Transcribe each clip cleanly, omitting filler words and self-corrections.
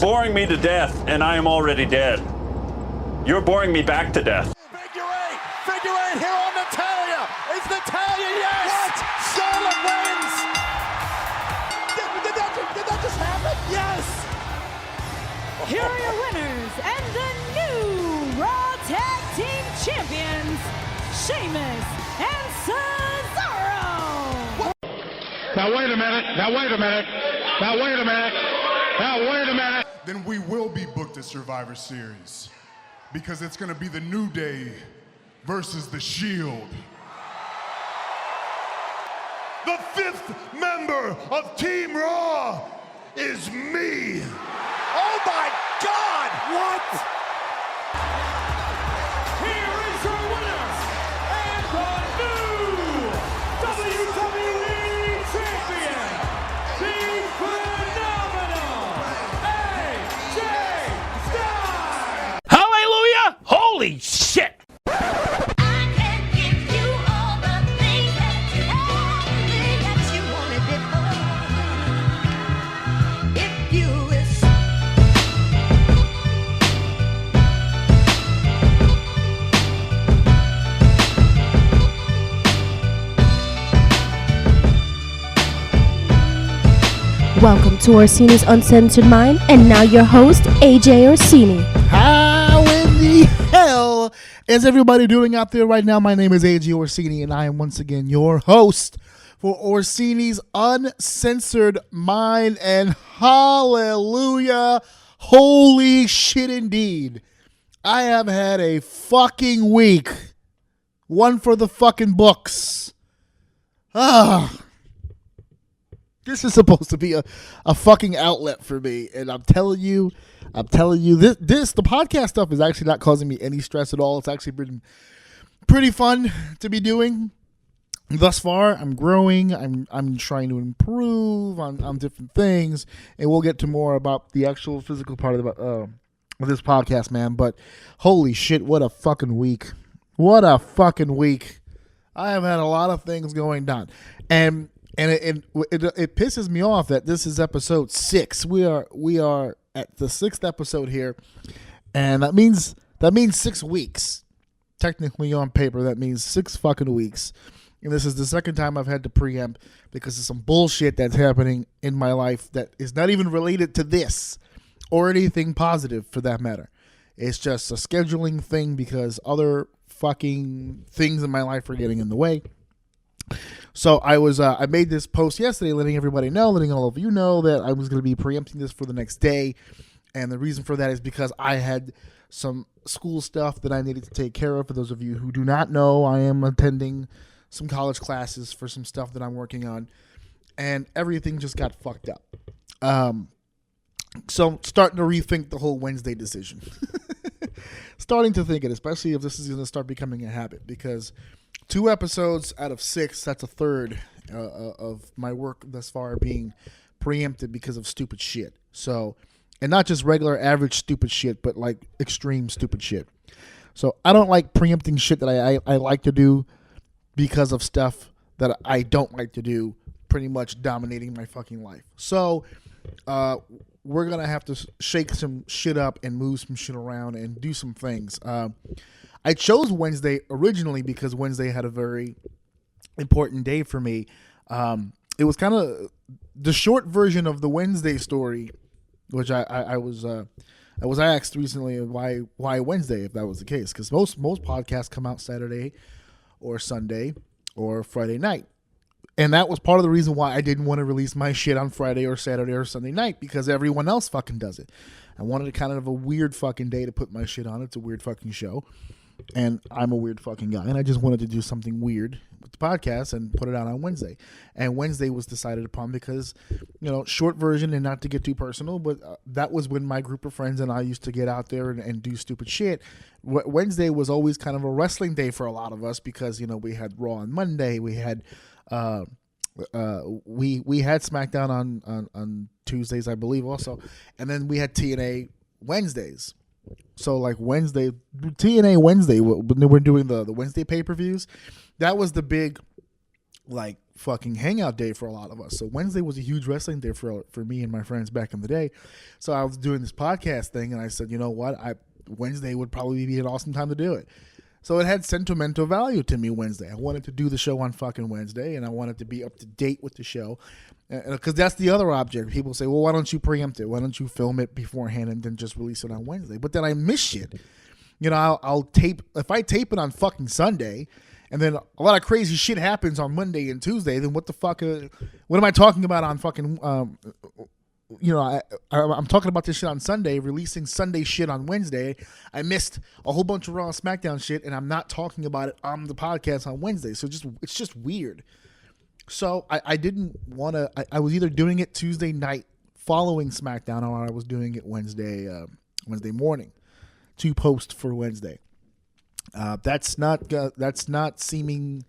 boring me to death, and I am already dead. You're boring me back to death. Figure eight here on Natalia. Is Natalia? Yes. What? Charlotte wins. Did that just happen? Yes. Here are your winners and the new Raw Tag Team Champions, Sheamus and Cesaro. Now wait a minute. Then we will be booked at Survivor Series because it's going to be the New Day versus The Shield. The fifth member of Team Raw is me. Oh my God! What? Here is your winner and the new WWE Champion, the phenomenal AJ Styles. Hallelujah! Holy shit! Welcome to Orsini's Uncensored Mind, and now your host, AJ Orsini. How in the hell is everybody doing out there right now? My name is AJ Orsini, and I am once again your host for Orsini's Uncensored Mind, and hallelujah, holy shit indeed. I have had a fucking week. One for the fucking books. This is supposed to be a fucking outlet for me, and I'm telling you, the podcast stuff is actually not causing me any stress at all. It's actually been pretty fun to be doing thus far. I'm growing. I'm trying to improve on different things, and we'll get to more about the actual physical part of this podcast, man. But holy shit, what a fucking week! What a fucking week! I have had a lot of things going down, and it pisses me off that this is episode 6. We are at the 6th episode here, and that means 6 weeks. Technically on paper, that means 6 fucking weeks. And this is the second time I've had to preempt because of some bullshit that's happening in my life that is not even related to this or anything positive for that matter. It's just a scheduling thing because other fucking things in my life are getting in the way. So I made this post yesterday letting everybody know, letting all of you know that I was going to be preempting this for the next day. And the reason for that is because I had some school stuff that I needed to take care of. For those of you who do not know, I am attending some college classes for some stuff that I'm working on. And everything just got fucked up. So starting to rethink the whole Wednesday decision. Starting to think it, especially if this is going to start becoming a habit, because 2 episodes out of 6, that's a third of my work thus far being preempted because of stupid shit. So, and not just regular average stupid shit, but like extreme stupid shit. So I don't like preempting shit that I like to do because of stuff that I don't like to do, pretty much dominating my fucking life. So we're going to have to shake some shit up and move some shit around and do some things. I chose Wednesday originally because Wednesday had a very important day for me. It was kind of the short version of the Wednesday story, which I was asked recently why Wednesday, if that was the case, because most podcasts come out Saturday or Sunday or Friday night. And that was part of the reason why I didn't want to release my shit on Friday or Saturday or Sunday night, because everyone else fucking does it. I wanted kind of a weird fucking day to put my shit on. It's a weird fucking show. And I'm a weird fucking guy, and I just wanted to do something weird with the podcast and put it out on Wednesday. And Wednesday was decided upon because, short version, and not to get too personal, but that was when my group of friends and I used to get out there and do stupid shit. Wednesday was always kind of a wrestling day for a lot of us because, we had Raw on Monday, we had we had SmackDown on Tuesdays, I believe, also, and then we had TNA Wednesdays. So like Wednesday, TNA Wednesday, when we're doing the Wednesday pay-per-views, that was the big like fucking hangout day for a lot of us. So Wednesday was a huge wrestling day for me and my friends back in the day. So I was doing this podcast thing, and I said, you know what, Wednesday would probably be an awesome time to do it. So it had sentimental value to me Wednesday. I wanted to do the show on fucking Wednesday, and I wanted to be up to date with the show. Because that's the other object. People say, well, why don't you preempt it? Why don't you film it beforehand and then just release it on Wednesday? But then I miss shit. You know, I'll tape. If I tape it on fucking Sunday, and then a lot of crazy shit happens on Monday and Tuesday, then what the fuck? What am I talking about on fucking... I'm talking about this shit on Sunday, releasing Sunday shit on Wednesday. I missed a whole bunch of Raw and SmackDown shit, and I'm not talking about it on the podcast on Wednesday. So it's just weird. So I didn't want to. I was either doing it Tuesday night following SmackDown, or I was doing it Wednesday morning to post for Wednesday. That's not seeming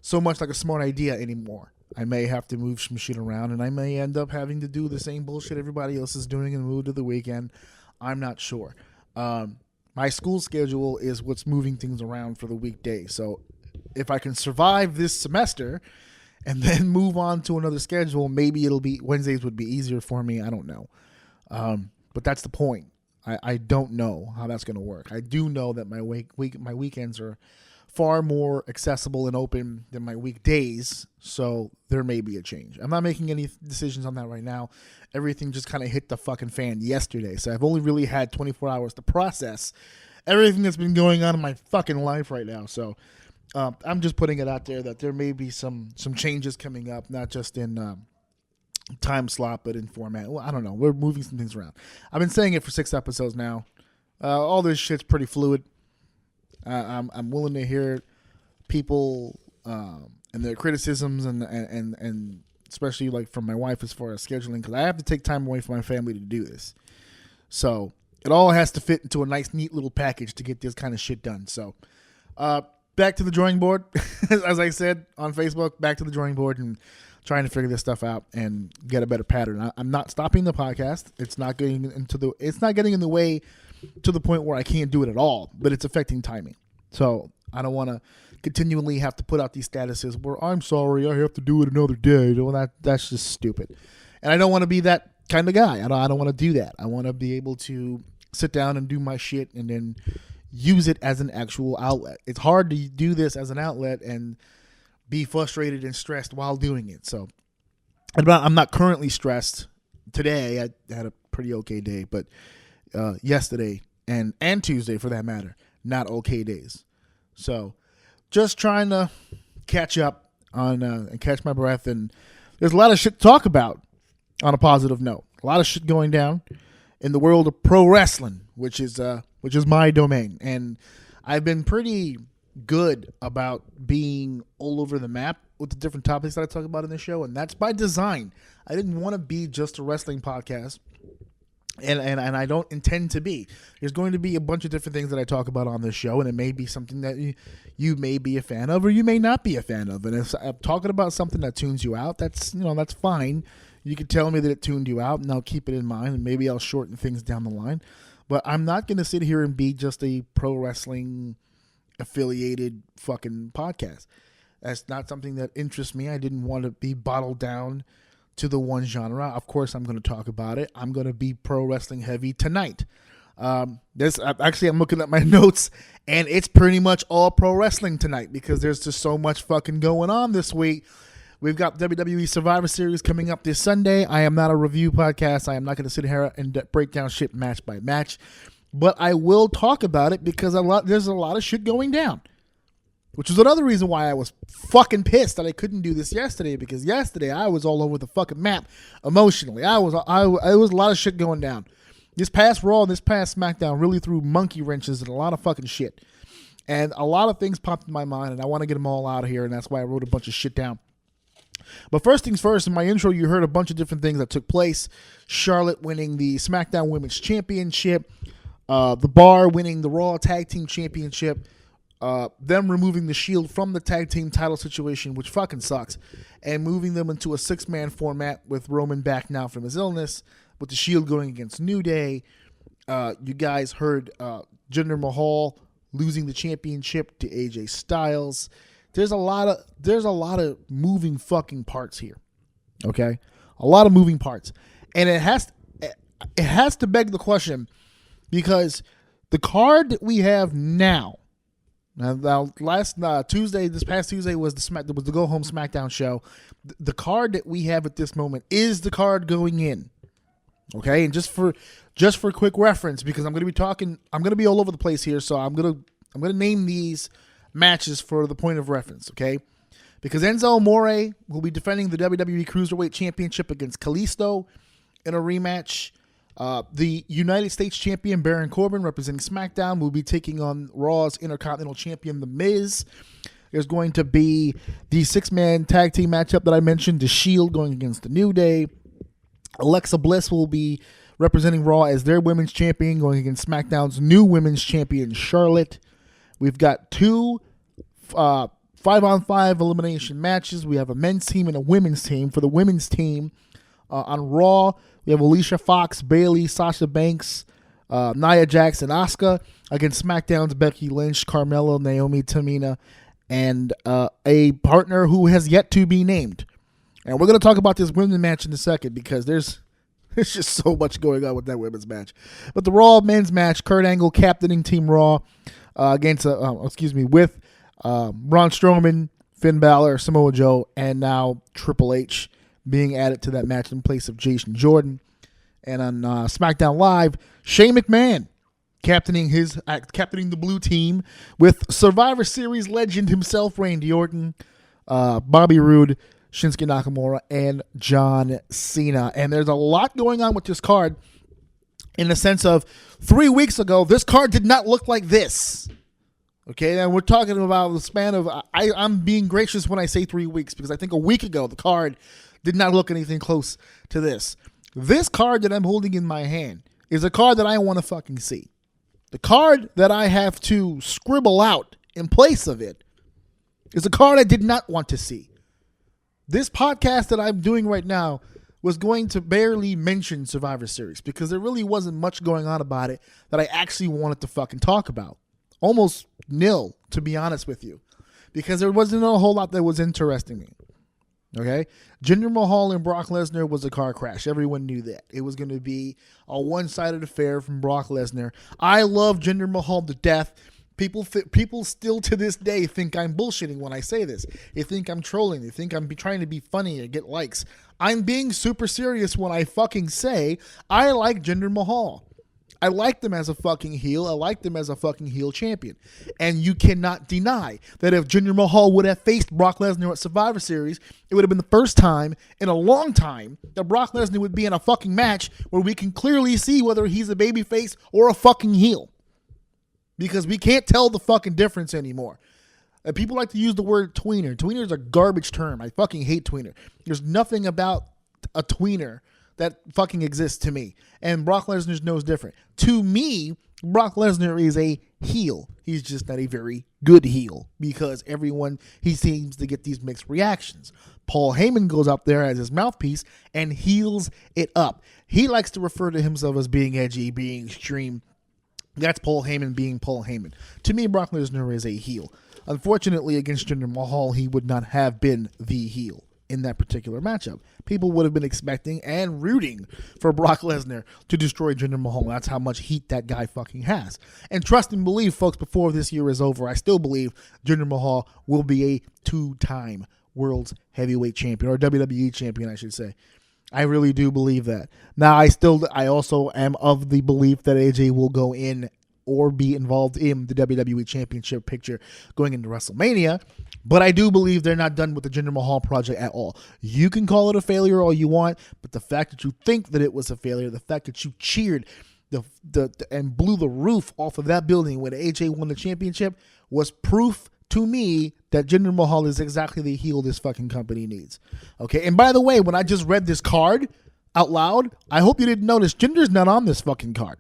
so much like a smart idea anymore. I may have to move some shit around, and I may end up having to do the same bullshit everybody else is doing and move to the weekend. I'm not sure. My school schedule is what's moving things around for the weekday. So if I can survive this semester and then move on to another schedule, maybe Wednesdays would be easier for me. I don't know. But that's the point. I don't know how that's going to work. I do know that my weekends are far more accessible and open than my weekdays, so there may be a change. I'm not making any decisions on that right now. Everything just kind of hit the fucking fan yesterday, so I've only really had 24 hours to process everything that's been going on in my fucking life right now. So I'm just putting it out there that there may be some changes coming up, not just in time slot, but in format. Well, I don't know. We're moving some things around. I've been saying it for 6 episodes now. All this shit's pretty fluid. I'm willing to hear people and their criticisms and especially like from my wife as far as scheduling, because I have to take time away from my family to do this. So it all has to fit into a nice, neat little package to get this kind of shit done. So back to the drawing board, as I said on Facebook, back to the drawing board and trying to figure this stuff out and get a better pattern. I'm not stopping the podcast. It's not getting in the way to the point where I can't do it at all, but it's affecting timing. So I don't want to continually have to put out these statuses where I'm sorry, I have to do it another day. Well, that's just stupid. And I don't want to be that kind of guy. I don't want to do that. I want to be able to sit down and do my shit and then use it as an actual outlet. It's hard to do this as an outlet and be frustrated and stressed while doing it. So I'm not currently stressed. Today I had a pretty okay day, but yesterday and Tuesday for that matter, not okay days. So just trying to catch up on and catch my breath. And there's a lot of shit to talk about on a positive note. A lot of shit going down in the world of pro wrestling, which is my domain. And I've been pretty good about being all over the map with the different topics that I talk about in the show, and that's by design. I didn't want to be just a wrestling podcast. And I don't intend to be. There's going to be a bunch of different things that I talk about on this show, and it may be something that you may be a fan of or you may not be a fan of. And if I'm talking about something that tunes you out, that's fine. You can tell me that it tuned you out, and I'll keep it in mind, and maybe I'll shorten things down the line. But I'm not going to sit here and be just a pro wrestling affiliated fucking podcast. That's not something that interests me. I didn't want to be bottled down to the one genre. Of course, I'm going to talk about it. I'm going to be pro wrestling heavy tonight. I'm looking at my notes, and it's pretty much all pro wrestling tonight because there's just so much fucking going on this week. We've got WWE Survivor Series coming up this Sunday. I am not a review podcast. I am not going to sit here and break down shit match by match, but I will talk about it because there's a lot of shit going down. Which was another reason why I was fucking pissed that I couldn't do this yesterday, because yesterday I was all over the fucking map emotionally. I was a lot of shit going down. This past Raw, this past SmackDown really threw monkey wrenches and a lot of fucking shit. And a lot of things popped in my mind, and I want to get them all out of here, and that's why I wrote a bunch of shit down. But first things first, in my intro, you heard a bunch of different things that took place. Charlotte winning the SmackDown Women's Championship, The Bar winning the Raw Tag Team Championship, them removing the Shield from the tag team title situation, which fucking sucks, and moving them into a 6-man format with Roman back now from his illness, with the Shield going against New Day. You guys heard Jinder Mahal losing the championship to AJ Styles. there's a lot of moving fucking parts here. Okay? A lot of moving parts. And it has to beg the question, because the card that we have now last Tuesday, this past Tuesday was the Go Home SmackDown show. The card that we have at this moment is the card going in. Okay, and just for quick reference, because I'm going to be all over the place here, so I'm going to name these matches for the point of reference. Okay, because Enzo Amore will be defending the WWE Cruiserweight Championship against Kalisto in a rematch. The United States Champion Baron Corbin, representing SmackDown, will be taking on Raw's Intercontinental Champion The Miz. There's going to be the 6-man tag team matchup that I mentioned, The Shield going against The New Day. Alexa Bliss will be representing Raw as their women's champion, going against SmackDown's new women's champion, Charlotte. We've got 2 5-on-5 elimination matches. We have a men's team and a women's team. For the women's team, on Raw, we have Alicia Fox, Bayley, Sasha Banks, Nia Jax, and Asuka against SmackDown's Becky Lynch, Carmella, Naomi, Tamina, and a partner who has yet to be named. And we're going to talk about this women's match in a second, because there's just so much going on with that women's match. But the Raw men's match, Kurt Angle captaining Team Raw with Braun Strowman, Finn Balor, Samoa Joe, and now Triple H being added to that match in place of Jason Jordan. And on SmackDown Live, Shane McMahon captaining the blue team with Survivor Series legend himself, Randy Orton, Bobby Roode, Shinsuke Nakamura, and John Cena. And there's a lot going on with this card, in the sense of 3 weeks ago, this card did not look like this. Okay, and we're talking about the span of, I'm being gracious when I say 3 weeks, because I think a week ago the card did not look anything close to this. This card that I'm holding in my hand is a card that I want to fucking see. The card that I have to scribble out in place of it is a card I did not want to see. This podcast that I'm doing right now was going to barely mention Survivor Series, because there really wasn't much going on about it that I actually wanted to fucking talk about. Almost nil, to be honest with you, because there wasn't a whole lot that was interesting me. Okay? Jinder Mahal and Brock Lesnar was a car crash. Everyone knew that. It was going to be a one-sided affair from Brock Lesnar. I love Jinder Mahal to death. People still to this day think I'm bullshitting when I say this. They think I'm trolling. They think I'm trying to be funny or get likes. I'm being super serious when I fucking say I like Jinder Mahal. I liked him as a fucking heel. I liked him as a fucking heel champion. And you cannot deny that if Jinder Mahal would have faced Brock Lesnar at Survivor Series, it would have been the first time in a long time that Brock Lesnar would be in a fucking match where we can clearly see whether he's a babyface or a fucking heel. Because we can't tell the fucking difference anymore. And people like to use the word tweener. Tweener is a garbage term. I fucking hate tweener. There's nothing about a tweener that fucking exists to me. And Brock Lesnar's no different. To me, Brock Lesnar is a heel. He's just not a very good heel, because he seems to get these mixed reactions. Paul Heyman goes up there as his mouthpiece and heals it up. He likes to refer to himself as being edgy, being extreme. That's Paul Heyman being Paul Heyman. To me, Brock Lesnar is a heel. Unfortunately, against Jinder Mahal, he would not have been the heel in that particular matchup. People would have been expecting and rooting for Brock Lesnar to destroy Jinder Mahal. That's how much heat that guy fucking has. And trust and believe, folks, before this year is over, I still believe Jinder Mahal will be a 2-time World's Heavyweight Champion, or WWE Champion, I should say. I really do believe that. Now, I also am of the belief that AJ will go in or be involved in the WWE Championship picture going into WrestleMania, but I do believe they're not done with the Jinder Mahal project at all. You can call it a failure all you want, but the fact that you think that it was a failure, the fact that you cheered and blew the roof off of that building when AJ won the championship was proof to me that Jinder Mahal is exactly the heel this fucking company needs. Okay, and by the way, when I just read this card out loud, I hope you didn't notice Jinder's not on this fucking card.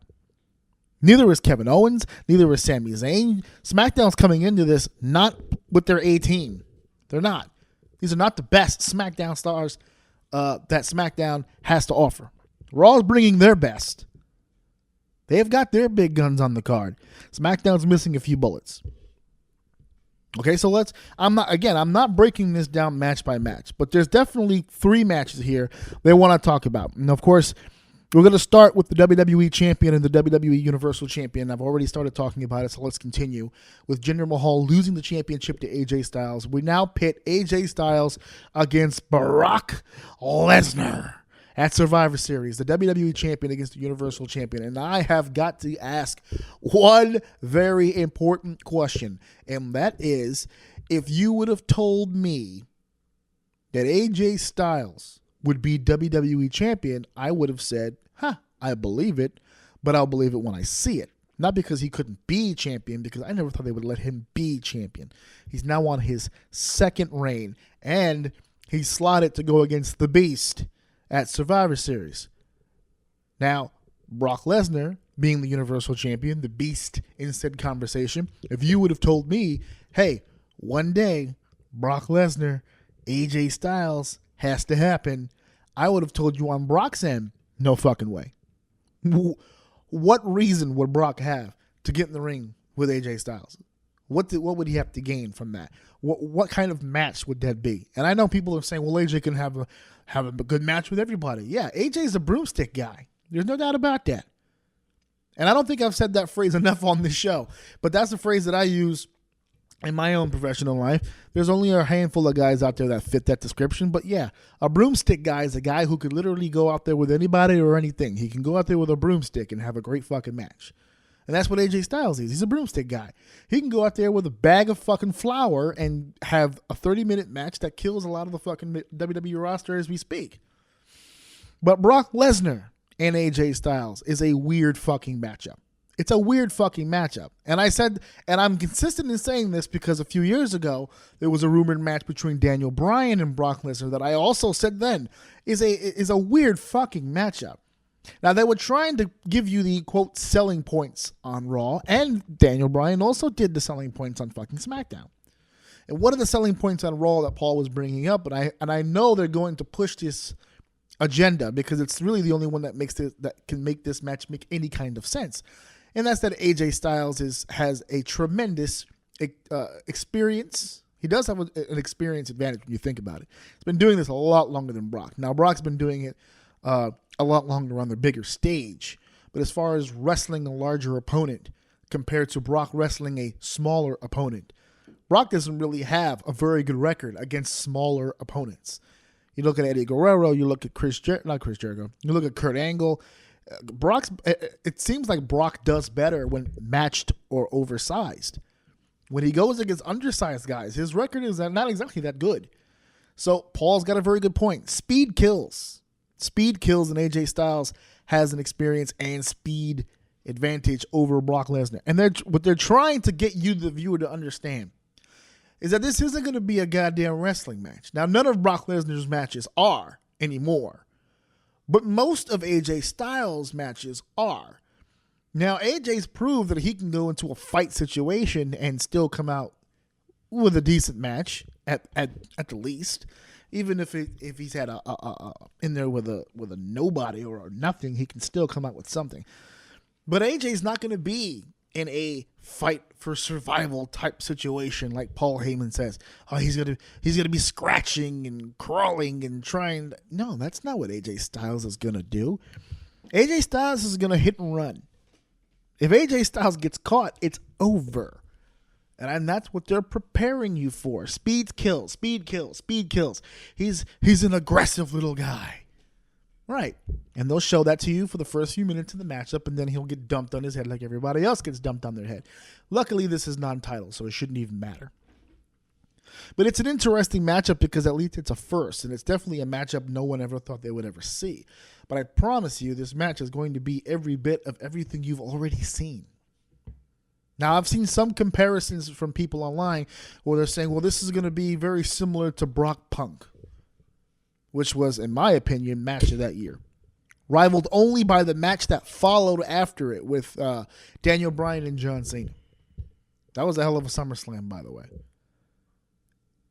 Neither is Kevin Owens. Neither is Sami Zayn. SmackDown's coming into this not with their A team. They're not. These are not the best SmackDown stars that SmackDown has to offer. Raw's bringing their best. They've got their big guns on the card. SmackDown's missing a few bullets. Okay, so I'm not breaking this down match by match, but there's definitely 3 matches here they want to talk about. And of course, we're going to start with the WWE Champion and the WWE Universal Champion. I've already started talking about it, so let's continue with Jinder Mahal losing the championship to AJ Styles. We now pit AJ Styles against Brock Lesnar at Survivor Series, the WWE Champion against the Universal Champion. And I have got to ask one very important question, and that is, if you would have told me that AJ Styles would be WWE Champion, I would have said, I believe it, but I'll believe it when I see it. Not because he couldn't be champion, because I never thought they would let him be champion. He's now on his 2nd reign, and he's slotted to go against the Beast at Survivor Series. Now, Brock Lesnar, being the Universal Champion, the Beast in said conversation, if you would have told me, hey, one day, Brock Lesnar, AJ Styles has to happen, I would have told you on Brock's end, no fucking way. What reason would Brock have to get in the ring with AJ Styles? What would he have to gain from that? What kind of match would that be? And I know people are saying, well, AJ can have a good match with everybody. Yeah, AJ's a broomstick guy. There's no doubt about that. And I don't think I've said that phrase enough on this show, but that's a phrase that I use in my own professional life. There's only a handful of guys out there that fit that description, but yeah, a broomstick guy is a guy who could literally go out there with anybody or anything. He can go out there with a broomstick and have a great fucking match. And that's what AJ Styles is. He's a broomstick guy. He can go out there with a bag of fucking flour and have a 30-minute match that kills a lot of the fucking WWE roster as we speak. But Brock Lesnar and AJ Styles is a weird fucking matchup. It's a weird fucking matchup. And I said, and I'm consistent in saying this because a few years ago, there was a rumored match between Daniel Bryan and Brock Lesnar that I also said then is a weird fucking matchup. Now, they were trying to give you the, quote, selling points on Raw, and Daniel Bryan also did the selling points on fucking SmackDown. And what are the selling points on Raw that Paul was bringing up? And I know they're going to push this agenda because it's really the only one that can make this match make any kind of sense. And that's that AJ Styles has a tremendous experience. He does have an experience advantage when you think about it. He's been doing this a lot longer than Brock. Now, Brock's been doing it a lot longer on the bigger stage. But as far as wrestling a larger opponent compared to Brock wrestling a smaller opponent, Brock doesn't really have a very good record against smaller opponents. You look at Eddie Guerrero, you look at not Chris Jericho, you look at Kurt Angle. It seems like Brock does better when matched or oversized. When he goes against undersized guys, his record is not exactly that good. So Paul's got a very good point. Speed kills. Speed kills, and AJ Styles has an experience and speed advantage over Brock Lesnar. And what they're trying to get you, the viewer, to understand is that this isn't going to be a goddamn wrestling match. Now, none of Brock Lesnar's matches are anymore, but most of AJ Styles' matches are. Now, AJ's proved that he can go into a fight situation and still come out with a decent match at the least. Even if he's had in there with a nobody or a nothing, he can still come out with something. But AJ's not going to be in a fight for survival type situation like Paul Heyman says. Oh, he's gonna be scratching and crawling and trying. No, that's not what AJ Styles is gonna do. AJ Styles is gonna hit and run. If AJ Styles gets caught, it's over. And that's what they're preparing you for. Speed kills, speed kills, speed kills. He's an aggressive little guy. Right. And they'll show that to you for the first few minutes of the matchup, and then he'll get dumped on his head like everybody else gets dumped on their head. Luckily, this is non-title, so it shouldn't even matter. But it's an interesting matchup because at least it's a first, and it's definitely a matchup no one ever thought they would ever see. But I promise you, this match is going to be every bit of everything you've already seen. Now, I've seen some comparisons from people online where they're saying, well, this is going to be very similar to Brock Punk, which was, in my opinion, match of that year. Rivaled only by the match that followed after it with Daniel Bryan and John Cena. That was a hell of a SummerSlam, by the way.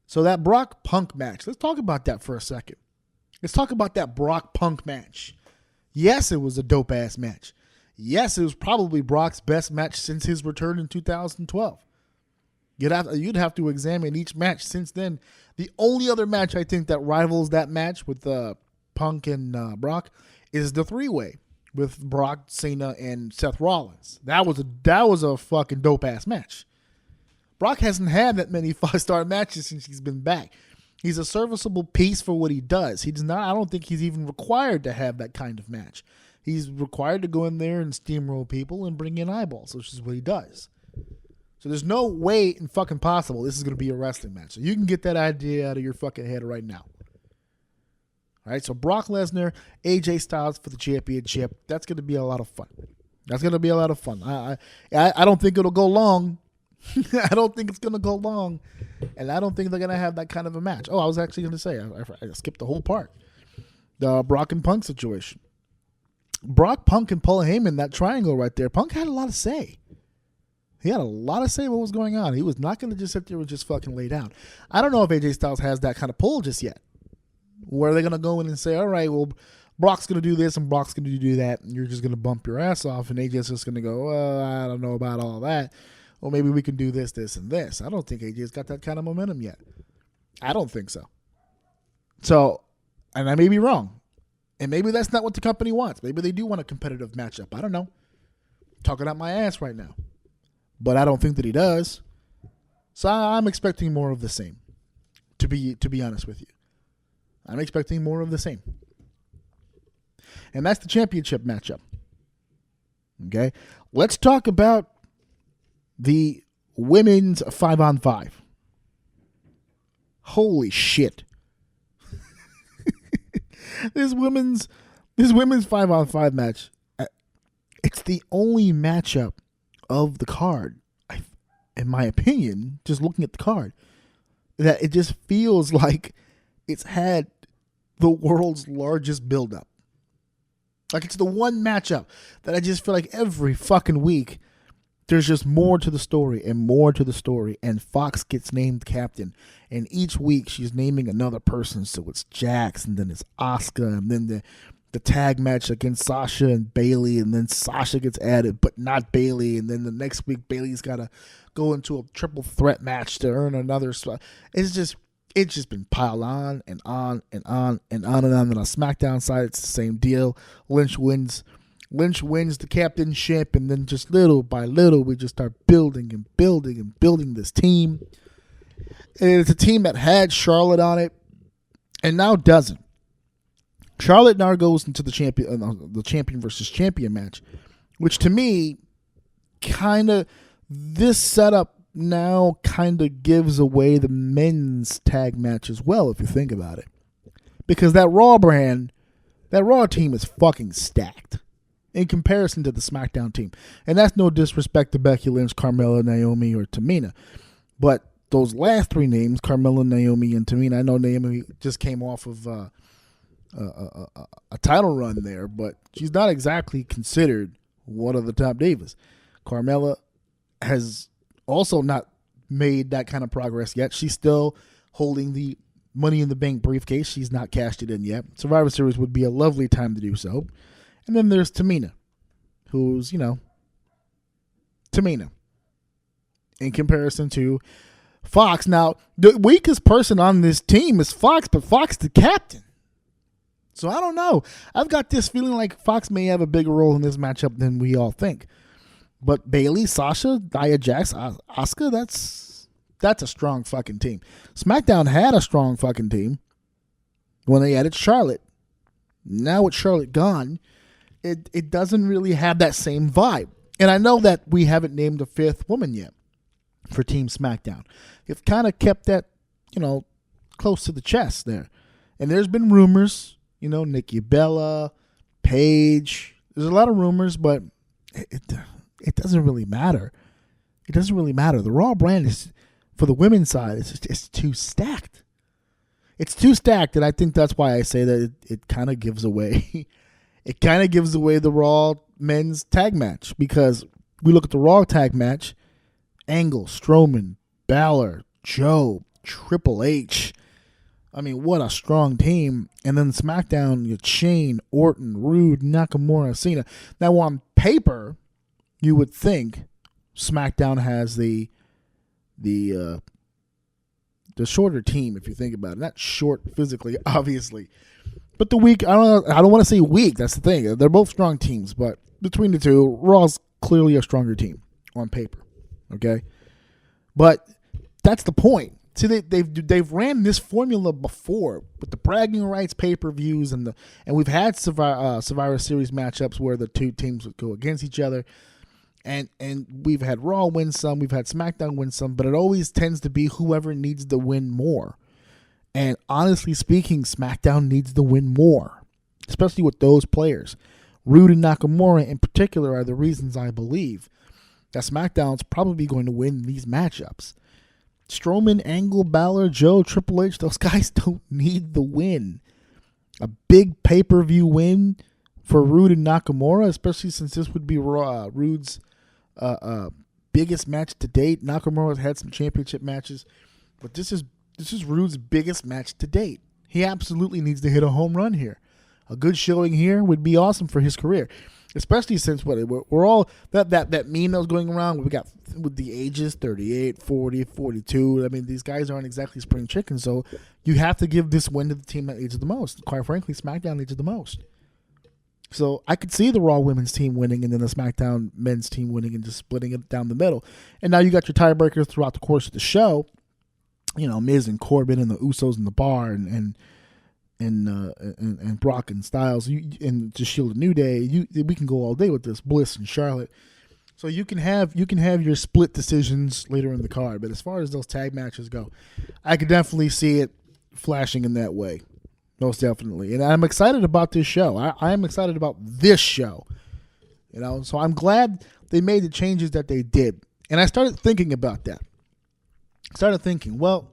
So that Brock Punk match, let's talk about that for a second. Let's talk about that Brock Punk match. Yes, it was a dope-ass match. Yes, it was probably Brock's best match since his return in 2012. You'd have to examine each match since then. The only other match I think that rivals that match with Punk and Brock is the 3-way with Brock, Cena, and Seth Rollins. That was a fucking dope ass match. Brock hasn't had that many 5-star matches since he's been back. He's a serviceable piece for what he does. He does not. I don't think he's even required to have that kind of match. He's required to go in there and steamroll people and bring in eyeballs, which is what he does. So there's no way in fucking possible this is going to be a wrestling match. So you can get that idea out of your fucking head right now. All right, so Brock Lesnar, AJ Styles for the championship. That's going to be a lot of fun. I don't think it'll go long. I don't think it's going to go long. And I don't think they're going to have that kind of a match. Oh, I was actually going to say, I skipped the whole part. The Brock and Punk situation. Brock, Punk, and Paul Heyman, that triangle right there. Punk had a lot to say. He had a lot to say what was going on. He was not going to just sit there and just fucking lay down. I don't know if AJ Styles has that kind of pull just yet. Where are they going to go in and say, all right, well, Brock's going to do this and Brock's going to do that, and you're just going to bump your ass off, and AJ's just going to go, I don't know about all that. Well, maybe we can do this, this, and this. I don't think AJ's got that kind of momentum yet. I don't think so. So, and I may be wrong. And maybe that's not what the company wants. Maybe they do want a competitive matchup. I don't know. Talking out my ass right now. But I don't think that he does. So I'm expecting more of the same, to be honest with you. I'm expecting more of the same. And that's the championship matchup. Okay? Let's talk about the women's 5-on-5. Holy shit. This women's 5-on-5 match, it's the only matchup of the card, in my opinion, just looking at the card, that it just feels like it's had the world's largest buildup. Like, it's the one matchup that I just feel like every fucking week there's just more to the story and more to the story, and Fox gets named captain, and each week she's naming another person. So it's Jax, and then it's Asuka, and then the tag match against Sasha and Bayley, and then Sasha gets added, but not Bayley, and then the next week Bayley's got to go into a triple threat match to earn another spot. It's just been piled on and on and on and on and on. And on SmackDown side, it's the same deal. Lynch wins the captainship, and then just little by little, we just start building and building and building this team. And it's a team that had Charlotte on it, and now doesn't. Charlotte now goes into the champion versus champion match, which to me, this setup now kind of gives away the men's tag match as well, if you think about it. Because that Raw team is fucking stacked in comparison to the SmackDown team. And that's no disrespect to Becky Lynch, Carmella, Naomi, or Tamina. But those last three names, Carmella, Naomi, and Tamina, I know Naomi just came off of a title run there, but she's not exactly considered one of the top divas. Carmella has also not made that kind of progress yet. She's still holding the Money in the Bank briefcase. She's not cashed it in yet. Survivor Series would be a lovely time to do so. And then there's Tamina, who's, Tamina in comparison to Fox. Now, the weakest person on this team is Fox, but Fox the captain. So I don't know. I've got this feeling like Fox may have a bigger role in this matchup than we all think. But Bayley, Sasha, Nia Jax, Asuka, that's a strong fucking team. SmackDown had a strong fucking team when they added Charlotte. Now with Charlotte gone, it doesn't really have that same vibe. And I know that we haven't named a fifth woman yet for Team SmackDown. They've kind of kept that, close to the chest there. And there's been rumors, Nikki Bella, Paige. There's a lot of rumors, but it doesn't really matter. It doesn't really matter. The Raw brand is, for the women's side, it's too stacked. It's too stacked, and I think that's why I say that it kind of gives away. It kind of gives away the Raw men's tag match, because we look at the Raw tag match: Angle, Strowman, Balor, Joe, Triple H. I mean, what a strong team. And then SmackDown, you Shane, Orton, Rude, Nakamura, Cena. Now, on paper, you would think SmackDown has the the shorter team, if you think about it. Not short physically, obviously, but the weak. I don't want to say weak. That's the thing. They're both strong teams, but between the two, Raw's clearly a stronger team on paper. Okay, but that's the point. See, they've ran this formula before with the bragging rights pay-per-views and we've had Survivor Series matchups where the two teams would go against each other, and we've had Raw win some, we've had SmackDown win some, but it always tends to be whoever needs to win more. And honestly speaking, SmackDown needs to win more, especially with those players. Rude and Nakamura in particular are the reasons I believe that SmackDown's probably going to win these matchups. Strowman, Angle, Balor, Joe, Triple H, those guys don't need the win. A big pay-per-view win for Rude and Nakamura, especially since this would be Rude's biggest match to date. Nakamura's had some championship matches, but this is Rude's biggest match to date. He absolutely needs to hit a home run here. A good showing here would be awesome for his career. Especially since we're all that meme that was going around. We got with the ages 38, 40, 42. I mean, these guys aren't exactly spring chickens, so you have to give this win to the team that needs it the most. Quite frankly, SmackDown needs it the most. So I could see the Raw women's team winning and then the SmackDown men's team winning and just splitting it down the middle. And now you got your tiebreakers throughout the course of the show. You know, Miz and Corbin and the Usos in the bar and Brock and Styles, and to Shield and New Day, we can go all day with this. Bliss and Charlotte, so you can have your split decisions later in the card. But as far as those tag matches go, I could definitely see it flashing in that way, most definitely. And I'm excited about this show. I am excited about this show. You know, so I'm glad they made the changes that they did. And I started thinking about that. Well,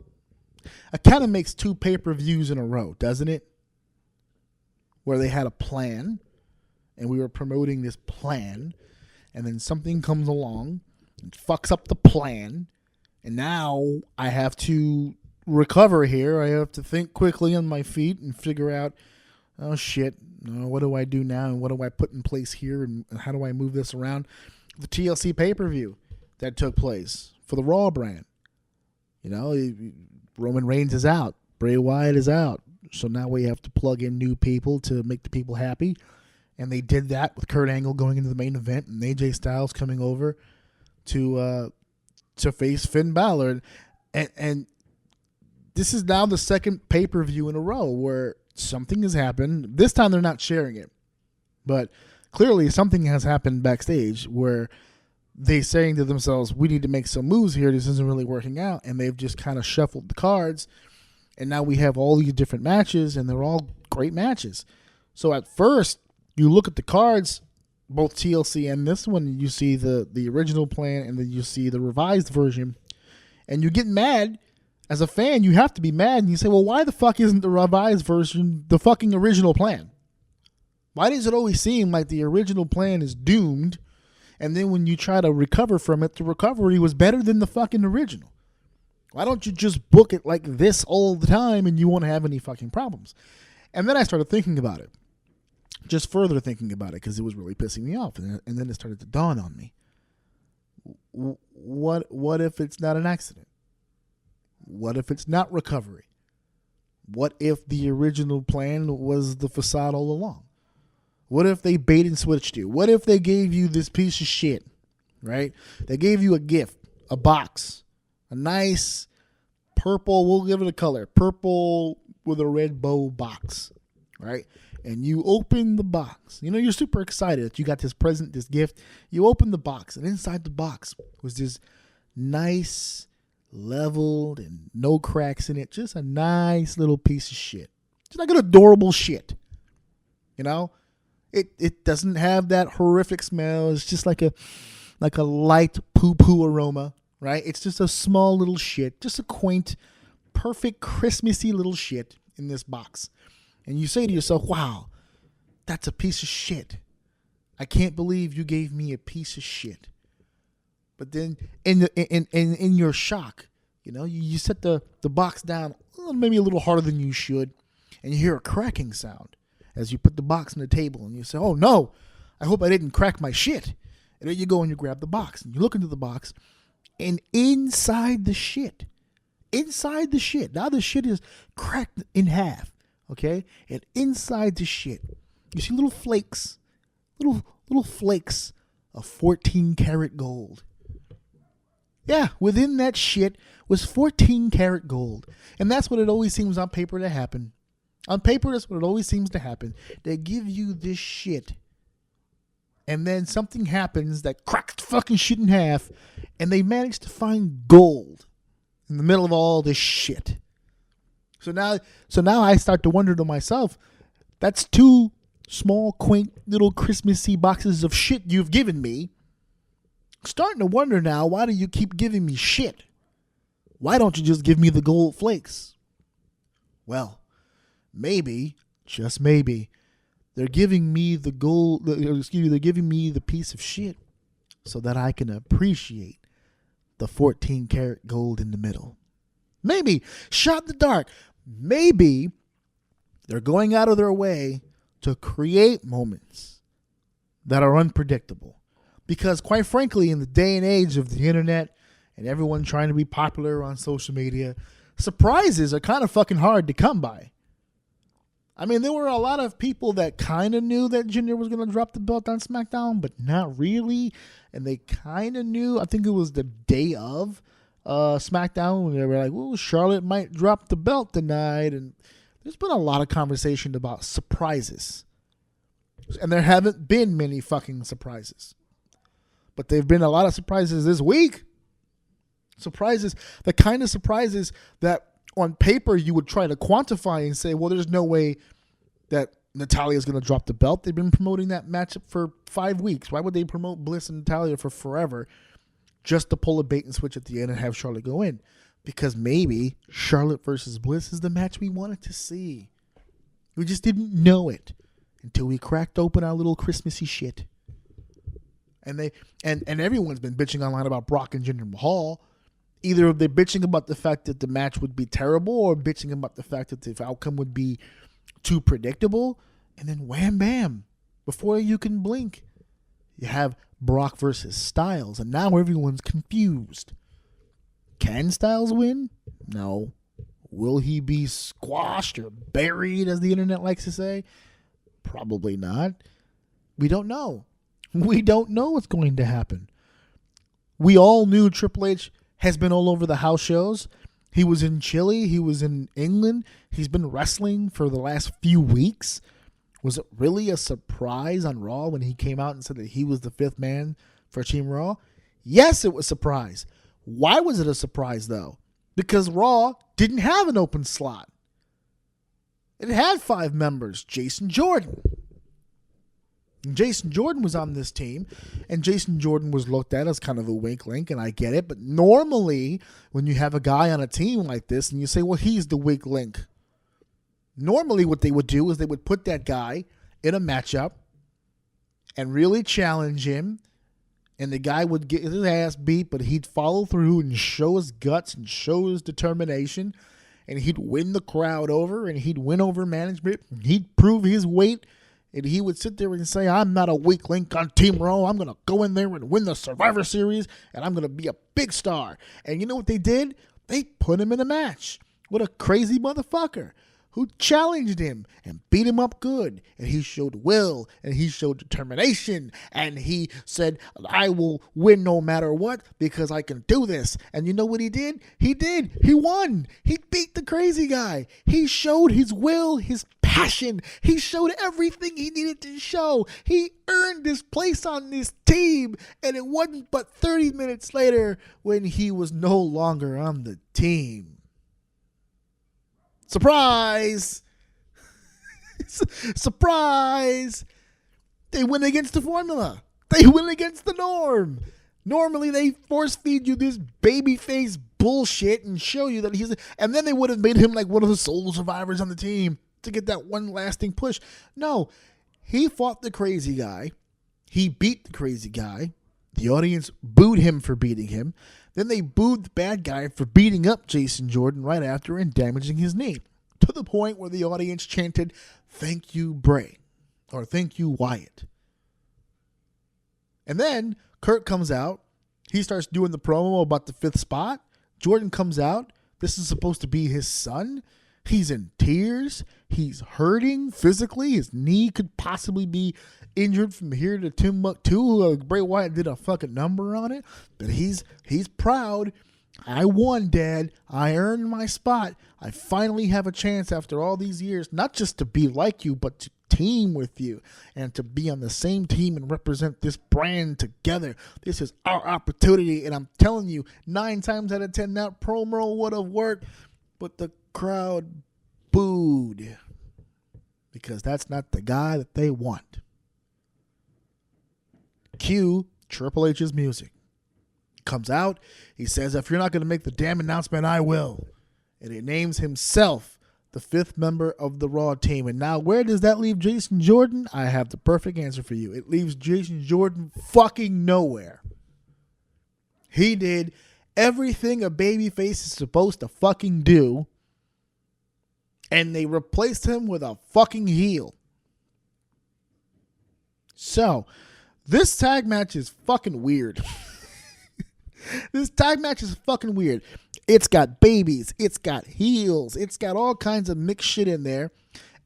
it kind of makes two pay-per-views in a row, doesn't it? Where they had a plan, and we were promoting this plan, and then something comes along and fucks up the plan, and now I have to recover here. I have to think quickly on my feet and figure out, oh shit, what do I do now, and what do I put in place here, and how do I move this around? The TLC pay-per-view that took place for the Raw brand. You know, Roman Reigns is out. Bray Wyatt is out. So now we have to plug in new people to make the people happy. And they did that with Kurt Angle going into the main event and AJ Styles coming over to face Finn Balor. And this is now the second pay-per-view in a row where something has happened. This time they're not sharing it. But clearly something has happened backstage where they're saying to themselves, we need to make some moves here. This isn't really working out. And they've just kind of shuffled the cards. And now we have all these different matches, and they're all great matches. So at first, you look at the cards, both TLC and this one, you see the original plan, and then you see the revised version. And you get mad. As a fan, you have to be mad. And you say, well, why the fuck isn't the revised version the fucking original plan? Why does it always seem like the original plan is doomed? And then when you try to recover from it, the recovery was better than the fucking original. Why don't you just book it like this all the time and you won't have any fucking problems? And then I started thinking about it. Just further thinking about it because it was really pissing me off. And then it started to dawn on me. What if it's not an accident? What if it's not recovery? What if the original plan was the facade all along? What if they bait and switched you? What if they gave you this piece of shit, right? They gave you a gift, a box, a nice purple, we'll give it a color, purple with a red bow box, right? And you open the box. You know, you're super excited that you got this present, this gift. You open the box, and inside the box was this nice, leveled, and no cracks in it, just a nice little piece of shit. Just like an adorable shit, you know? It doesn't have that horrific smell. It's just like a light poo-poo aroma, right? It's just a small little shit, just a quaint, perfect, Christmassy little shit in this box. And you say to yourself, wow, that's a piece of shit. I can't believe you gave me a piece of shit. But then in your shock, you know, you set the box down maybe a little harder than you should, and you hear a cracking sound as you put the box on the table, and you say, oh no, I hope I didn't crack my shit. And then you go and you grab the box, and you look into the box, And inside the shit, now the shit is cracked in half, okay? And inside the shit, you see little flakes of 14 karat gold. Yeah, within that shit was 14 karat gold. And that's what it always seems on paper to happen. On paper, that's what it always seems to happen. They give you this shit, and then something happens that cracks the fucking shit in half, and they manage to find gold in the middle of all this shit. So now I start to wonder to myself, that's 2 small, quaint, little Christmassy boxes of shit you've given me. Starting to wonder now, why do you keep giving me shit? Why don't you just give me the gold flakes? Well, maybe, just maybe, they're giving me the gold, they're giving me the piece of shit so that I can appreciate the 14 karat gold in the middle. Maybe, shot in the dark, maybe they're going out of their way to create moments that are unpredictable. Because quite frankly, in the day and age of the internet and everyone trying to be popular on social media, surprises are kind of fucking hard to come by. I mean, there were a lot of people that kind of knew that Jinder was going to drop the belt on SmackDown, but not really. And they kind of knew, I think it was the day of SmackDown, when they were like, well, Charlotte might drop the belt tonight. And there's been a lot of conversation about surprises. And there haven't been many fucking surprises. But there have been a lot of surprises this week. Surprises, the kind of surprises that on paper you would try to quantify and say, well, there's no way that Natalya's going to drop the belt. They've been promoting that matchup for 5 weeks. Why would they promote Bliss and Natalya for forever just to pull a bait and switch at the end and have Charlotte go in? Because maybe Charlotte versus Bliss is the match we wanted to see. We just didn't know it until we cracked open our little Christmassy shit. And everyone's been bitching online about Brock and Jinder Mahal. Either they're bitching about the fact that the match would be terrible, or bitching about the fact that the outcome would be too predictable. And then wham bam, before you can blink, you have Brock versus Styles, and now everyone's confused. Can Styles win? No. Will he be squashed or buried, as the internet likes to say? Probably not. We don't know. We don't know what's going to happen. We all knew Triple H has been all over the house shows. He was in Chile. He was in England. He's been wrestling for the last few weeks. Was it really a surprise on Raw when he came out and said that he was the 5th man for Team Raw? Yes, it was a surprise. Why was it a surprise, though? Because Raw didn't have an open slot. It had 5 members. Jason Jordan. Jason Jordan was on this team, and Jason Jordan was looked at as kind of a wink link, and I get it, but normally when you have a guy on a team like this and you say, well, he's the wink link, normally what they would do is they would put that guy in a matchup and really challenge him, and the guy would get his ass beat, but he'd follow through and show his guts and show his determination, and he'd win the crowd over, and he'd win over management, and he'd prove his weight. And he would sit there and say, I'm not a weak link on Team Raw. I'm going to go in there and win the Survivor Series, and I'm going to be a big star. And you know what they did? They put him in a match with a crazy motherfucker who challenged him and beat him up good. And he showed will, and he showed determination. And he said, I will win no matter what because I can do this. And you know what he did? He did. He won. He beat the crazy guy. He showed his will, his passion. He showed everything he needed to show. He earned his place on this team. And it wasn't but 30 minutes later when he was no longer on the team. Surprise! Surprise! They went against the formula. They went against the norm. Normally, they force feed you this babyface bullshit and show you that he's... And then they would have made him like one of the sole survivors on the team to get that one lasting push. No, he fought the crazy guy. He beat the crazy guy. The audience booed him for beating him. Then they booed the bad guy for beating up Jason Jordan right after and damaging his knee. To the point where the audience chanted, thank you, Bray. Or thank you, Wyatt. And then Kurt comes out He starts doing the promo about the 5th spot. Jordan comes out. This is supposed to be his son. He's in tears. He's hurting physically. His knee could possibly be injured from here to Timbuktu. Bray Wyatt did a fucking number on it. But he's proud. I won, Dad. I earned my spot. I finally have a chance after all these years, not just to be like you, but to team with you and to be on the same team and represent this brand together. This is our opportunity, and I'm telling you, 9 times out of 10, that promo would have worked, but the crowd booed because that's not the guy that they want. Cue Triple H's music. Comes out, he says, if you're not going to make the damn announcement, I will. And he names himself the 5th member of the Raw team. And now where does that leave Jason Jordan? I have the perfect answer for you. It leaves Jason Jordan fucking nowhere. He did everything a babyface is supposed to fucking do, and they replaced him with a fucking heel. So, this tag match is fucking weird. This tag match is fucking weird. It's got babies. It's got heels. It's got all kinds of mixed shit in there,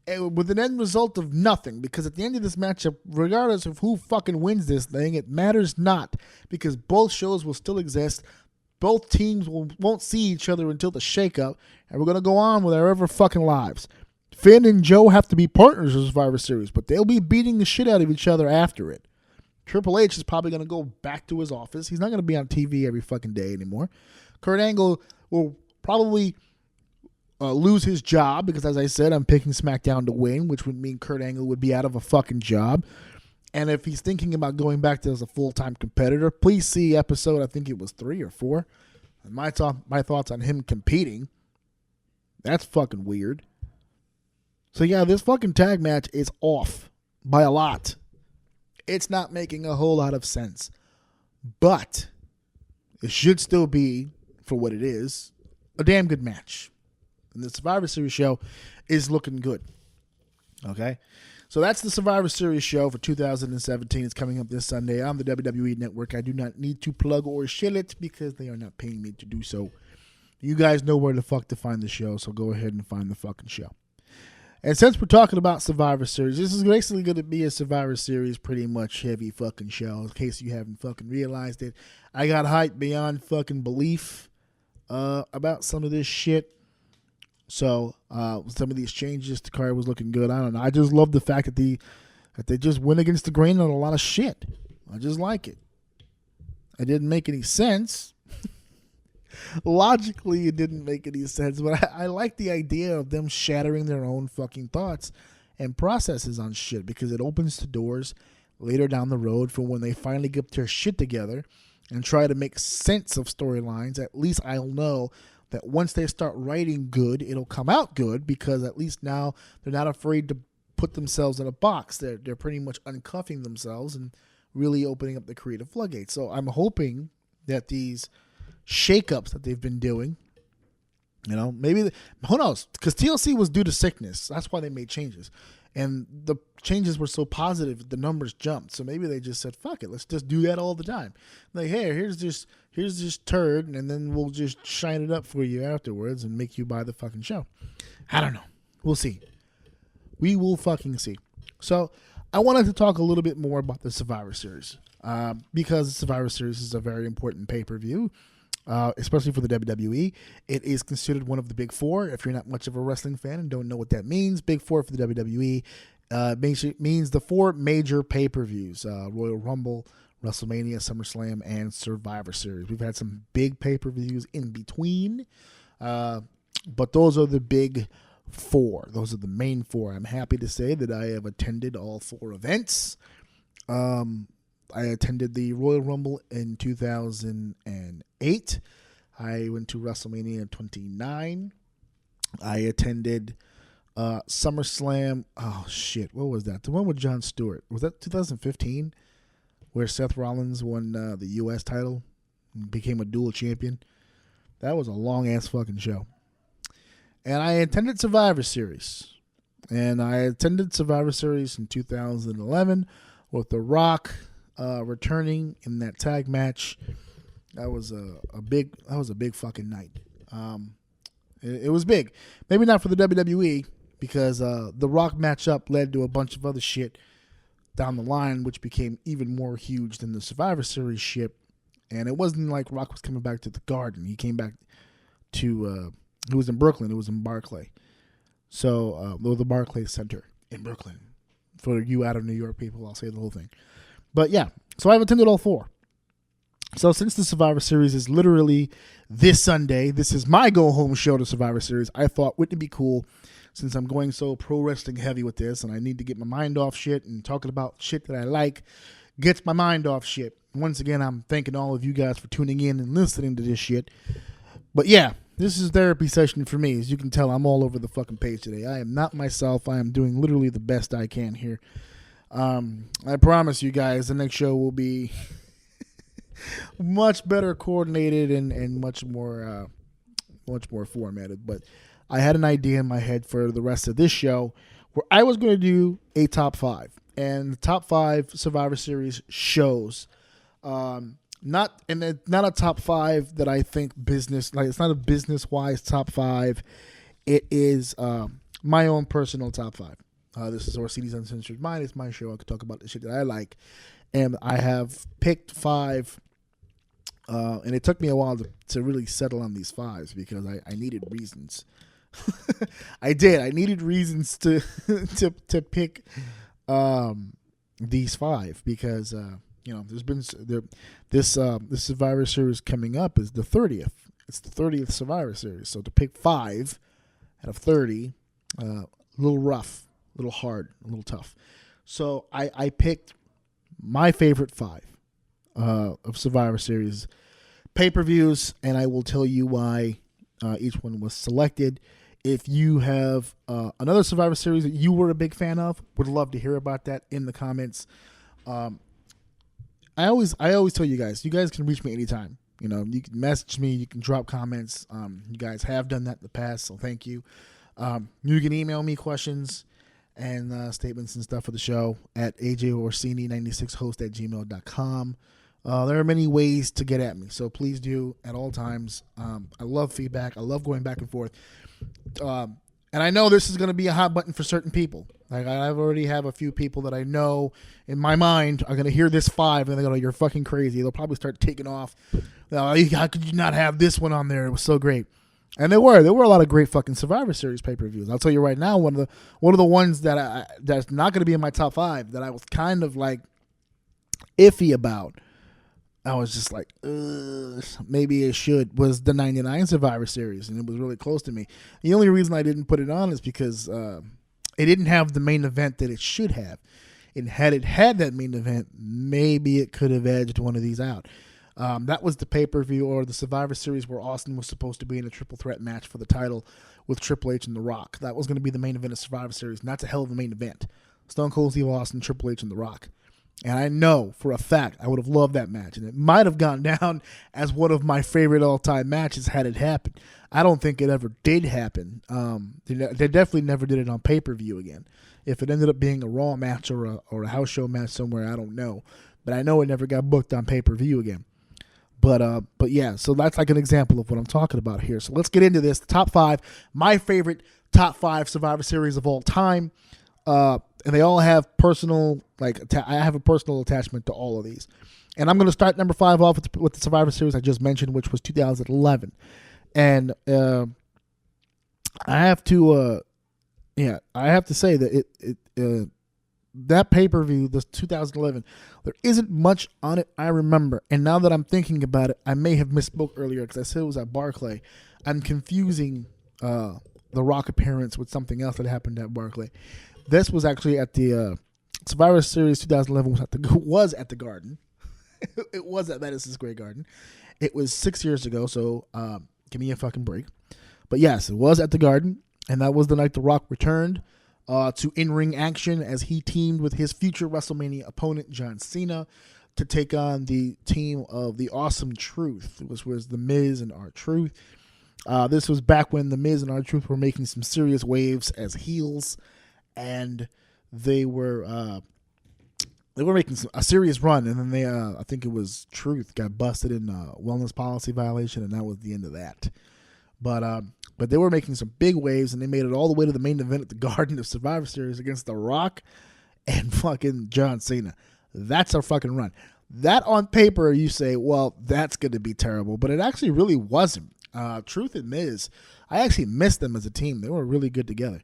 with an end result of nothing. Because at the end of this matchup, regardless of who fucking wins this thing, it matters not. Because both shows will still exist. Both teams won't see each other until the shakeup, and we're going to go on with our ever fucking lives. Finn and Joe have to be partners in Survivor Series, but they'll be beating the shit out of each other after it. Triple H is probably going to go back to his office. He's not going to be on TV every fucking day anymore. Kurt Angle will probably lose his job because, as I said, I'm picking SmackDown to win, which would mean Kurt Angle would be out of a fucking job. And if he's thinking about going back to as a full-time competitor, please see episode, I think it was 3 or 4. And my thoughts on him competing. That's fucking weird. So yeah, this fucking tag match is off by a lot. It's not making a whole lot of sense. But it should still be, for what it is, a damn good match. And the Survivor Series show is looking good. Okay? So that's the Survivor Series show for 2017. It's coming up this Sunday on the WWE Network. I do not need to plug or shill it because they are not paying me to do so. You guys know where the fuck to find the show, so go ahead and find the fucking show. And since we're talking about Survivor Series, this is basically going to be a Survivor Series pretty much heavy fucking show, in case you haven't fucking realized it. I got hyped beyond fucking belief about some of this shit. So some of these changes, the card was looking good. I don't know. I just love the fact that they just went against the grain on a lot of shit. I just like it. It didn't make any sense. Logically, it didn't make any sense, but I like the idea of them shattering their own fucking thoughts and processes on shit, because it opens the doors later down the road for when they finally get their shit together and try to make sense of storylines. At least I'll know that once they start writing good, it'll come out good, because at least now they're not afraid to put themselves in a box. They're pretty much uncuffing themselves and really opening up the creative floodgates. So I'm hoping that these shakeups that they've been doing, maybe who knows? Because TLC was due to sickness. That's why they made changes, and the changes were so positive, the numbers jumped. So maybe they just said, "Fuck it, let's just do that all the time." Like, hey, here's this turd, and then we'll just shine it up for you afterwards and make you buy the fucking show. I don't know. We'll see. We will fucking see. So I wanted to talk a little bit more about the Survivor Series, because the Survivor Series is a very important pay-per-view. Especially for the WWE. It is considered one of the big 4. If you're not much of a wrestling fan and don't know what that means, big 4 for the WWE means the 4 major pay-per-views: Royal Rumble, WrestleMania, SummerSlam, and Survivor Series. We've had some big pay-per-views in between, but those are the big 4. Those are the main 4. I'm happy to say that I have attended all 4 events. I attended the Royal Rumble in 2008. I went to WrestleMania in 29. I attended SummerSlam. Oh, shit. What was that? The one with Jon Stewart. Was that 2015? Where Seth Rollins won the U.S. title and became a dual champion. That was a long-ass fucking show. And I attended Survivor Series. And I attended Survivor Series in 2011 with The Rock returning in that tag match. That was a big fucking night. It was big. Maybe not for the WWE because the Rock matchup led to a bunch of other shit down the line, which became even more huge than the Survivor Series shit. And it wasn't like Rock was coming back to the Garden. He came back to it was in Brooklyn. It was in Barclay. So the Barclays Center in Brooklyn. For you out of New York people, I'll say the whole thing. But yeah, so I've attended all 4. So since the Survivor Series is literally this Sunday, this is my go-home show to Survivor Series, I thought, wouldn't it be cool, since I'm going so pro wrestling heavy with this, and I need to get my mind off shit, and talking about shit that I like gets my mind off shit. Once again, I'm thanking all of you guys for tuning in and listening to this shit. But yeah, this is therapy session for me. As you can tell, I'm all over the fucking page today. I am not myself. I am doing literally the best I can here. I promise you guys, the next show will be much better coordinated and much more formatted. But I had an idea in my head for the rest of this show where I was going to do a top 5 and the top 5 Survivor Series shows. Not a top 5 that I think business, like it's not a business wise top 5. It is my own personal top 5. This is Orsini's Uncensored Mind. It's my show. I can talk about the shit that I like. And I have picked 5, and it took me a while to really settle on these 5s because I needed reasons. I did. I needed reasons to pick these 5 because there's been this Survivor Series coming up is the 30th. It's the 30th Survivor Series. So to pick 5 out of 30, a little rough, a little hard, a little tough. So I picked my favorite 5 of Survivor Series pay-per-views, and I will tell you why each one was selected. If you have another Survivor Series that you were a big fan of, would love to hear about that in the comments. I always tell you guys can reach me anytime. You can message me, you can drop comments. You guys have done that in the past, so thank you. You can email me questions and statements and stuff for the show at ajorsini96host@gmail.com. There are many ways to get at me, so please do at all times. I love feedback. I love going back and forth. And I know this is going to be a hot button for certain people. Like I've already have a few people that I know in my mind are going to hear this 5 and they're going to go, "You're fucking crazy." They'll probably start taking off. How could you not have this one on there? It was so great. And there were a lot of great fucking Survivor Series pay-per-views. I'll tell you right now, one of the ones that's not going to be in my top 5 that I was kind of like iffy about. I was just like, maybe it should, was the 99 Survivor Series, and it was really close to me. The only reason I didn't put it on is because it didn't have the main event that it should have. And had it had that main event, maybe it could have edged one of these out. That was the pay-per-view or the Survivor Series where Austin was supposed to be in a triple threat match for the title with Triple H and The Rock. That was going to be the main event of Survivor Series, and that's a hell of a main event. Stone Cold Steve Austin, Triple H, and The Rock. And I know for a fact I would have loved that match, and it might have gone down as one of my favorite all-time matches had it happened. I don't think it ever did happen. They definitely never did it on pay-per-view again. If it ended up being a Raw match or a house show match somewhere, I don't know. But I know it never got booked on pay-per-view again. But yeah, so that's like an example of what I'm talking about here. So let's get into this. The top 5, my favorite top 5 Survivor Series of all time. And they all have personal, I have a personal attachment to all of these. And I'm going to start number 5 off with the Survivor Series I just mentioned, which was 2011. And I have to say that that pay-per-view, this 2011, there isn't much on it I remember. And now that I'm thinking about it, I may have misspoke earlier because I said it was at Barclay. I'm confusing the Rock appearance with something else that happened at Barclay. This was actually at the Survivor Series 2011 was at the Garden. It was at Madison Square Garden. It was 6 years ago, so give me a fucking break. But yes, it was at the Garden, and that was the night The Rock returned to in-ring action as he teamed with his future WrestleMania opponent, John Cena, to take on the team of the Awesome Truth, which was The Miz and R-Truth. This was back when The Miz and R-Truth were making some serious waves as heels, and they were they were making a serious run, and then they, I think it was Truth, got busted in a wellness policy violation, and that was the end of that. But they were making some big waves, and they made it all the way to the main event at the Garden of Survivor Series against The Rock and fucking John Cena. That's a fucking run. That on paper, you say, well, that's going to be terrible, but it actually really wasn't. Truth and Miz, I actually missed them as a team. They were really good together.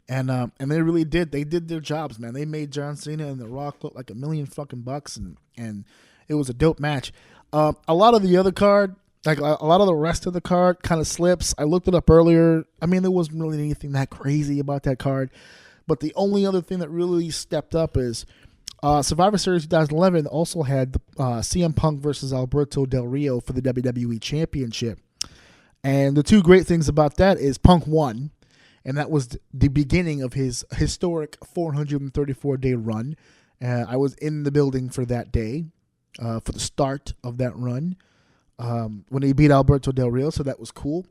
And they really did. They did their jobs, man. They made John Cena and The Rock look like $1 million fucking bucks, and it was a dope match. A lot of the other card, like a lot of the rest of the card, kind of slips. I looked it up earlier. I mean, there wasn't really anything that crazy about that card, but the only other thing that really stepped up is Survivor Series 2011 also had CM Punk versus Alberto Del Rio for the WWE Championship, and the two great things about that is Punk won. And that was the beginning of his historic 434-day run. I was in the building for that day, for the start of that run, when he beat Alberto Del Rio, so that was cool.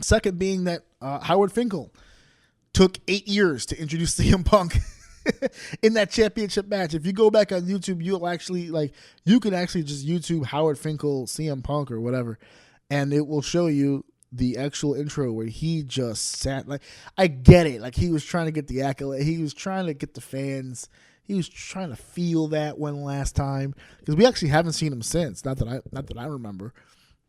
Second being that Howard Finkel took 8 years to introduce CM Punk in that championship match. If you go back on YouTube, you can actually just YouTube Howard Finkel, CM Punk, or whatever, and it will show you the actual intro where he just sat. Like, I get it. Like, he was trying to get the accolade. He was trying to get the fans. He was trying to feel that one last time, because we actually haven't seen him since. Not that I remember.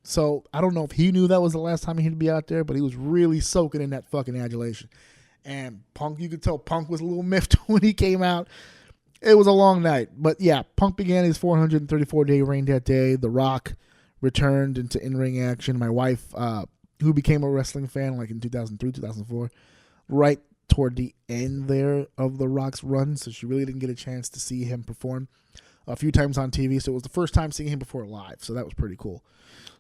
So I don't know if he knew that was the last time he'd be out there, but he was really soaking in that fucking adulation. And Punk, you could tell Punk was a little miffed when he came out. It was a long night, but yeah, Punk began his 434-day reign that day. The Rock returned into in-ring action. My wife, who became a wrestling fan like in 2003, 2004, right toward the end there of The Rock's run, so she really didn't get a chance to see him perform a few times on TV, so it was the first time seeing him before live, so that was pretty cool.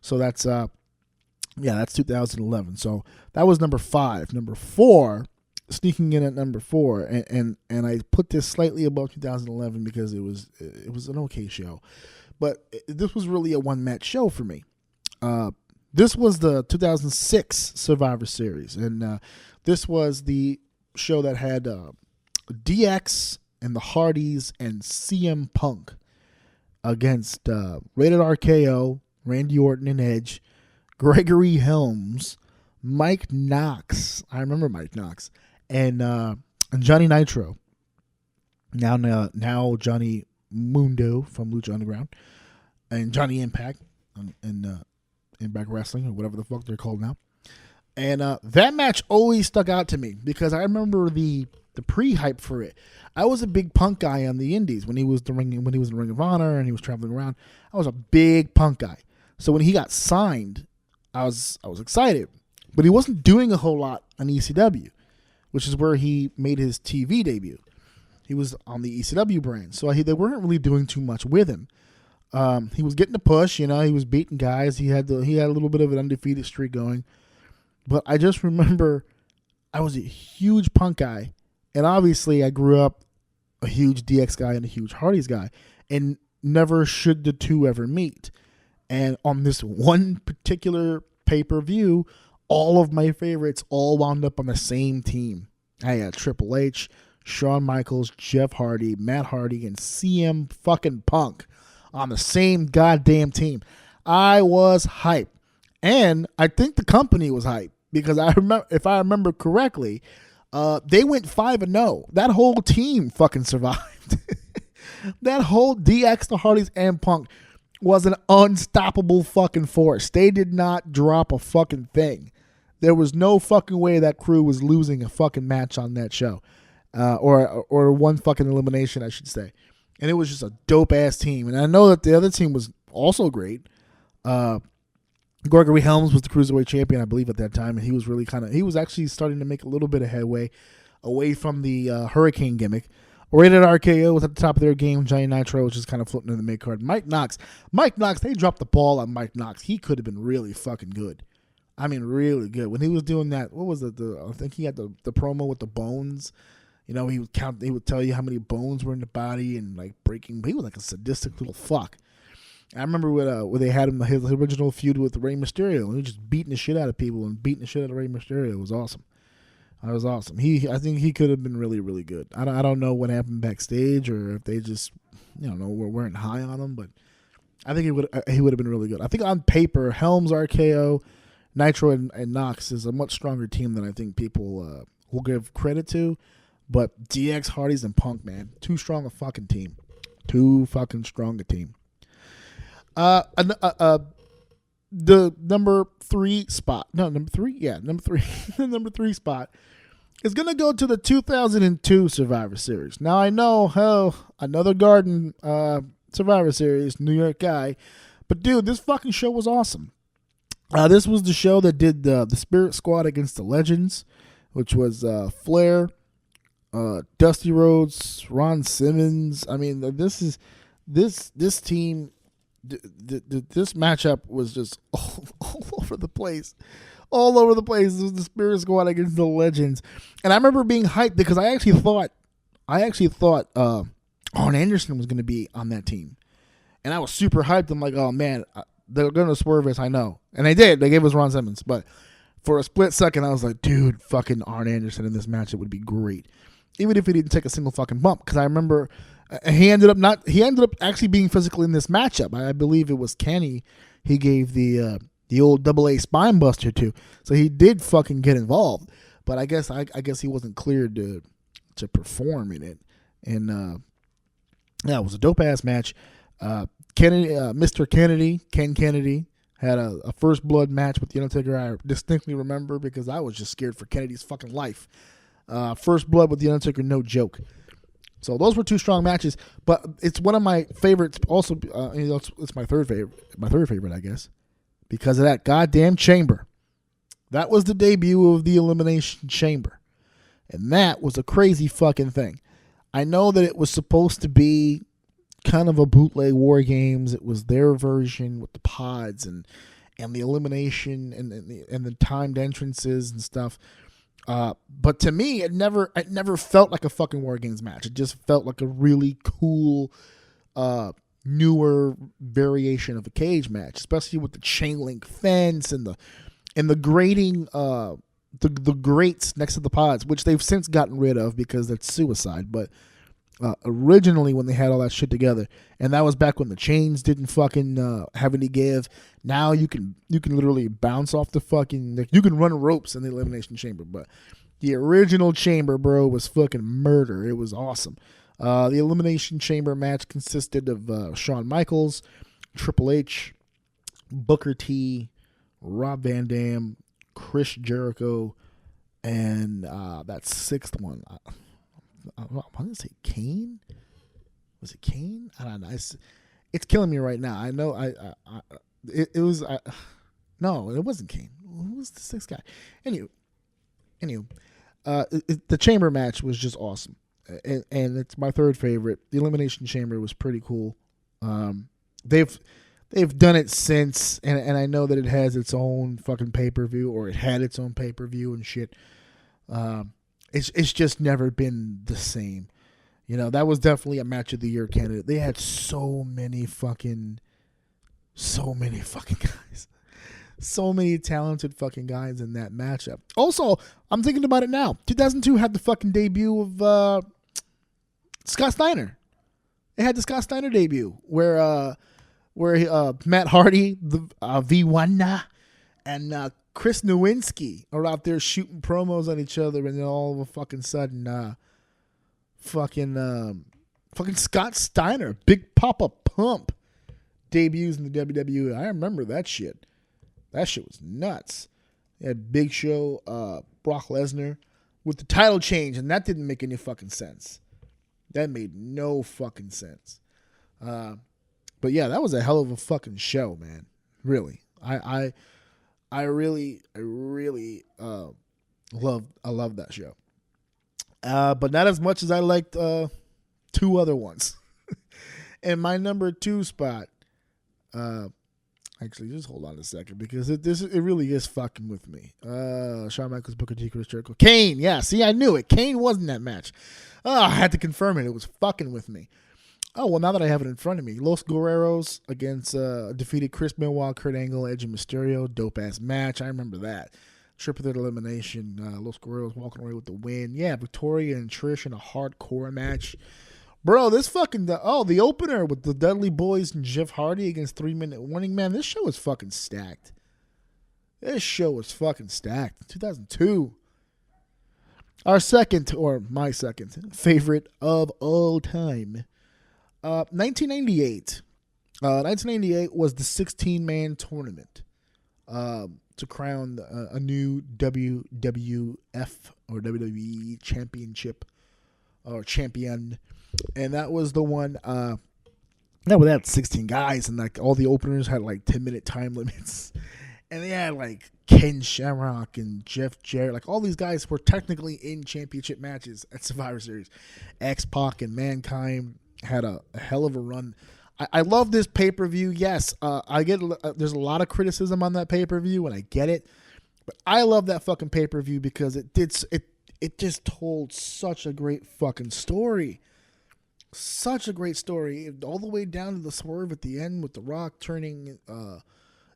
So that's 2011. So that was number 5. Number 4, sneaking in at number 4, and I put this slightly above 2011 because it was an okay show, but this was really a one-match show for me. This was the 2006 Survivor Series, and this was the show that had DX and the Hardys and CM Punk against Rated RKO, Randy Orton and Edge, Gregory Helms, Mike Knox. I remember Mike Knox, and Johnny Nitro. Now Johnny Mundo from Lucha Underground, and Johnny Impact, and Impact Wrestling, or whatever the fuck they're called now. And that match always stuck out to me because I remember the pre-hype for it. I was a big Punk guy on the indies when he was in Ring of Honor and he was traveling around. I was a big Punk guy. So when he got signed, I was excited. But he wasn't doing a whole lot on ECW, which is where he made his TV debut. He was on the ECW brand, so they weren't really doing too much with him. He was getting the push, he was beating guys. He had a little bit of an undefeated streak going. But I just remember I was a huge Punk guy, and obviously I grew up a huge DX guy and a huge Hardys guy, and never should the two ever meet. And on this one particular pay-per-view, all of my favorites all wound up on the same team. I had Triple H, Shawn Michaels, Jeff Hardy, Matt Hardy, and CM fucking Punk on the same goddamn team. I was hyped. And I think the company was hyped because if I remember correctly, they went 5-0. That whole team fucking survived. That whole DX, the Hardys, and Punk was an unstoppable fucking force. They did not drop a fucking thing. There was no fucking way that crew was losing a fucking match on that show. Or one fucking elimination, I should say. And it was just a dope-ass team. And I know that the other team was also great. Gregory Helms was the Cruiserweight champion, I believe, at that time. And he was really he was actually starting to make a little bit of headway away from the Hurricane gimmick. Rated RKO was at the top of their game. Johnny Nitro was just kind of floating in the mid card. Mike Knox, they dropped the ball on Mike Knox. He could have been really fucking good. I mean, really good. When he was doing that, what was it? I think he had the promo with the bones. He would count. He would tell you how many bones were in the body and like breaking. He was like a sadistic little fuck. I remember when they had him his original feud with Rey Mysterio, and he was just beating the shit out of people and beating the shit out of Rey Mysterio. It was awesome. That was awesome. I think he could have been really, really good. I don't know what happened backstage or if they just, weren't high on him, but I think he would have been really good. I think on paper, Helms, RKO, Nitro, and Knox is a much stronger team than I think people will give credit to. But DX, Hardys, and Punk, man, too strong a fucking team. Too fucking strong a team. The number 3 spot. No, number 3? Yeah, number 3. The number 3 spot is going to go to the 2002 Survivor Series. Now, I know, another Garden Survivor Series, New York guy. But, dude, this fucking show was awesome. This was the show that did the Spirit Squad against the Legends, which was Flair, Dusty Rhodes, Ron Simmons. I mean, this team, this matchup was just all over the place. All over the place. This was the Spirit Squad against the Legends. And I remember being hyped because I actually thought Arn Anderson was going to be on that team. And I was super hyped. I'm like, oh, man, they're going to swerve us, I know. And they did. They gave us Ron Simmons. But for a split second, I was like, dude, fucking Arn Anderson in this matchup would be great. Even if he didn't take a single fucking bump. Because I remember he ended up actually being physical in this matchup. I believe it was Kenny he gave the old AA spine buster to. So he did fucking get involved. But I guess he wasn't cleared to perform in it. And it was a dope ass match. Kennedy, Mr. Kennedy, Ken Kennedy, had a first blood match with The Undertaker. I distinctly remember because I was just scared for Kennedy's fucking life. First blood with The Undertaker, no joke. So those were 2 strong matches, but it's one of my favorites. Also, it's my third favorite, I guess, because of that goddamn chamber. That was the debut of the Elimination Chamber, and that was a crazy fucking thing. I know that it was supposed to be kind of a bootleg War Games. It was their version with the pods and the elimination and the timed entrances and stuff. But to me, it never felt like a fucking War Games match. It just felt like a really cool, newer variation of a cage match, especially with the chain link fence and the grating, the grates next to the pods, which they've since gotten rid of because that's suicide. But originally, when they had all that shit together, and that was back when the chains didn't fucking have any give. Now you can literally bounce off the fucking, you can run ropes in the Elimination Chamber, but the original chamber, bro, was fucking murder. It was awesome. The Elimination Chamber match consisted of Shawn Michaels, Triple H, Booker T, Rob Van Dam, Chris Jericho, and that 6th one. I want to say Kane. Was it Kane? I don't know. It's killing me right now. I know. It was. No, it wasn't Kane. Who was the 6th guy? Anyway, the chamber match was just awesome, and it's my third favorite. The Elimination Chamber was pretty cool. They've done it since, and I know that it has its own fucking pay-per-view, or it had its own pay-per-view and shit. It's just never been the same. That was definitely a match of the year candidate. They had so many fucking guys. So many talented fucking guys in that matchup. Also, I'm thinking about it now. 2002 had the fucking debut of Scott Steiner. It had the Scott Steiner debut where Matt Hardy, the V1, and Chris Nowinski are out there shooting promos on each other, and then all of a fucking sudden, fucking Scott Steiner, Big Papa Pump, debuts in the WWE. I remember that shit. That shit was nuts. They had Big Show, Brock Lesnar with the title change, and that didn't make any fucking sense. That made no fucking sense. But yeah, that was a hell of a fucking show, man. Really, I really love that show. But not as much as I liked 2 other ones. And my number 2 spot, actually, just hold on a second, because it really is fucking with me. Shawn Michaels, Booker T, Chris Jericho, Kane. Yeah, see, I knew it. Kane was in that match. Oh, I had to confirm it. It was fucking with me. Oh, well, now that I have it in front of me, Los Guerreros against defeated Chris Benoit, Kurt Angle, Edge, and Mysterio. Dope ass match. I remember that. triple threat elimination. Los Guerreros walking away with the win. Yeah, Victoria and Trish in a hardcore match. Bro, this fucking the opener with the Dudley Boys and Jeff Hardy against 3 Minute Warning. Man, this show is fucking stacked. 2002. Our second, or my second, favorite of all time. 1998. 1998 was the 16-man tournament to crown a new WWF or WWE championship or champion. And that was the one that had 16 guys, and like all the openers had like 10-minute time limits. And they had like Ken Shamrock and Jeff Jarrett. Like all these guys were technically in championship matches at Survivor Series. X-Pac and Mankind had a hell of a run. I love this pay-per-view. Yes, I get there's a lot of criticism on that pay-per-view, and I get it. But I love that fucking pay-per-view because it just told such a great fucking story. Such a great story, all the way down to the swerve at the end with The Rock turning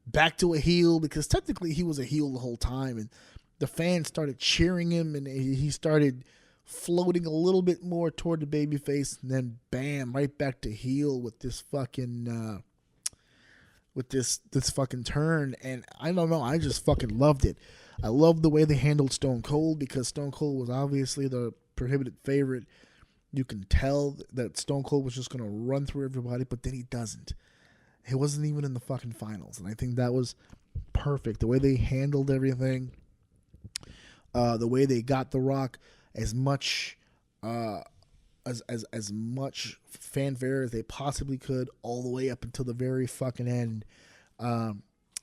back to a heel, because technically he was a heel the whole time, and the fans started cheering him, and he started floating a little bit more toward the babyface, and then bam, right back to heel with this fucking this fucking turn. And I don't know, I just fucking loved it. I loved the way they handled Stone Cold, because Stone Cold was obviously the prohibited favorite. You can tell that Stone Cold was just going to run through everybody, but then he doesn't. He wasn't even in the fucking finals, and I think that was perfect. The way they handled everything, the way they got The Rock as much as much fanfare as they possibly could, all the way up until the very fucking end.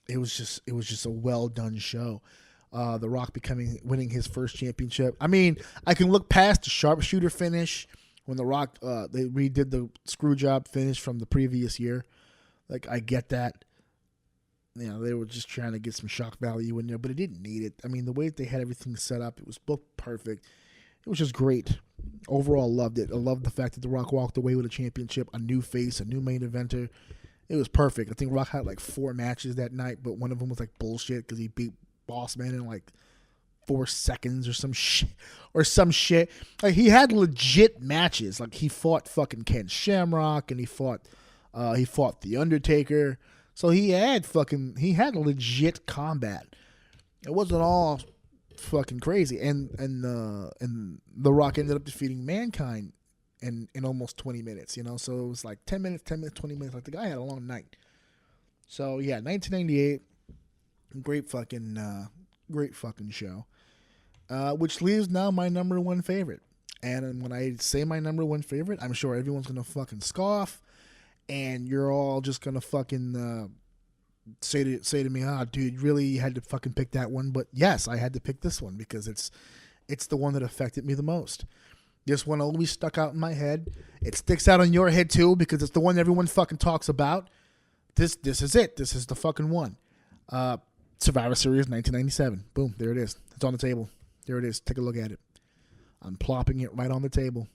It was just a well done show. The Rock winning his first championship. I mean, I can look past the sharpshooter finish when The Rock they redid the screw job finish from the previous year. Like, I get that. You know, they were just trying to get some shock value in there, but it didn't need it. I mean, the way they had everything set up, it was booked perfect. It was just great. Overall, loved it. I loved the fact that The Rock walked away with a championship, a new face, a new main eventer. It was perfect. I think Rock had like 4 matches that night, but one of them was like bullshit because he beat Boss Man in like 4 seconds or some shit. Like, he had legit matches. Like, he fought fucking Ken Shamrock, and he fought The Undertaker. So he had legit combat. It wasn't all fucking crazy. And The Rock ended up defeating Mankind in almost 20 minutes, you know? So it was like 10 minutes, 20 minutes. Like, the guy had a long night. So yeah, 1998, great fucking show. Which leaves now my number one favorite. And when I say my number one favorite, I'm sure everyone's gonna fucking scoff, and you're all just gonna fucking say to me, dude, really, you had to fucking pick that one? But yes, I had to pick this one because it's the one that affected me the most. This one always stuck out in my head. It sticks out on your head too because it's the one everyone fucking talks about. This is it. This is the fucking one. Survivor Series 1997. Boom, there it is. It's on the table. There it is. Take a look at it. I'm plopping it right on the table.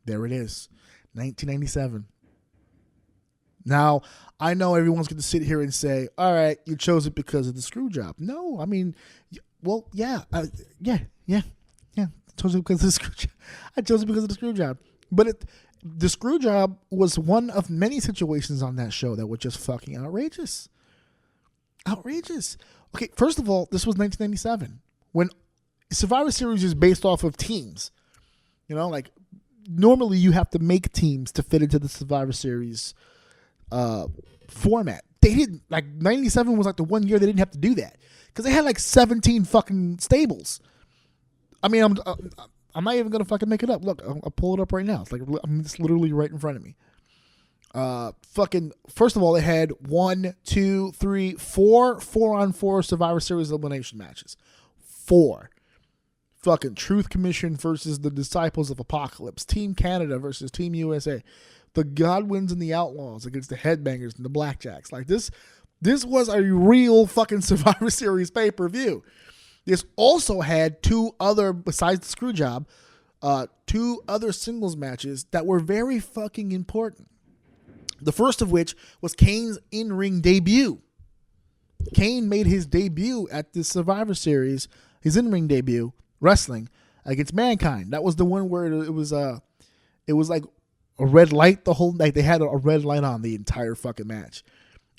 There it is. 1997. Now, I know everyone's going to sit here and say, all right, you chose it because of the screw job. No, I mean, well, yeah. I chose it because of the screw job. I chose it because of the screw job. But the screw job was one of many situations on that show that were just fucking outrageous. Outrageous. Okay, first of all, this was 1997 when Survivor Series is based off of teams. You know, like, normally you have to make teams to fit into the Survivor Series format. They didn't. Like, 97 was like the one year they didn't have to do that because they had like 17 fucking stables. I mean, I'm not even gonna fucking make it up. Look, I'll pull it up right now. It's like it's literally right in front of me. Fucking, first of all, they had 1, 2, 3, 4 4-on-4 Survivor Series elimination matches. 4. Fucking Truth Commission versus the Disciples of Apocalypse. Team Canada versus Team USA. The Godwins and the Outlaws against the Headbangers and the Blackjacks. Like, this was a real fucking Survivor Series pay-per-view. This also had 2 other, besides the screw job, 2 other singles matches that were very fucking important. The first of which was Kane's in-ring debut. Kane made his debut at the Survivor Series. his in-ring debut wrestling against Mankind. That was the one where it was like a red light the whole night. They had a red light on the entire fucking match.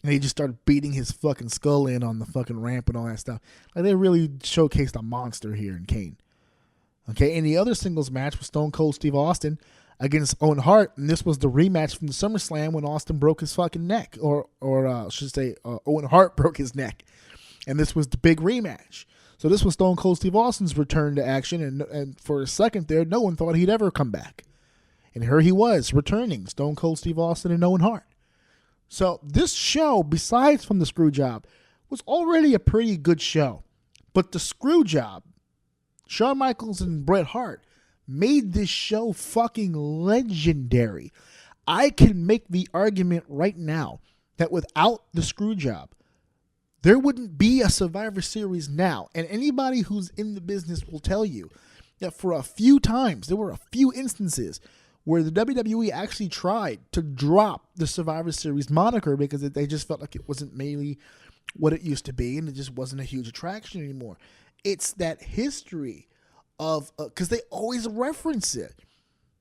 And he just started beating his fucking skull in on the fucking ramp and all that stuff. Like, they really showcased a monster here in Kane. Okay, and the other singles match was Stone Cold Steve Austin against Owen Hart, and this was the rematch from the SummerSlam when Austin broke his fucking neck, or I should say Owen Hart broke his neck, and this was the big rematch. So this was Stone Cold Steve Austin's return to action, and for a second there, no one thought he'd ever come back. And here he was, returning, Stone Cold Steve Austin and Owen Hart. So this show, besides from the screw job, was already a pretty good show. But the screw job, Shawn Michaels and Bret Hart, made this show fucking legendary. I can make the argument right now that without the screw job, there wouldn't be a Survivor Series now. And anybody who's in the business will tell you that for a few times, there were a few instances where the WWE actually tried to drop the Survivor Series moniker because they just felt like it wasn't mainly what it used to be, and it just wasn't a huge attraction anymore. It's that history of, because they always reference it.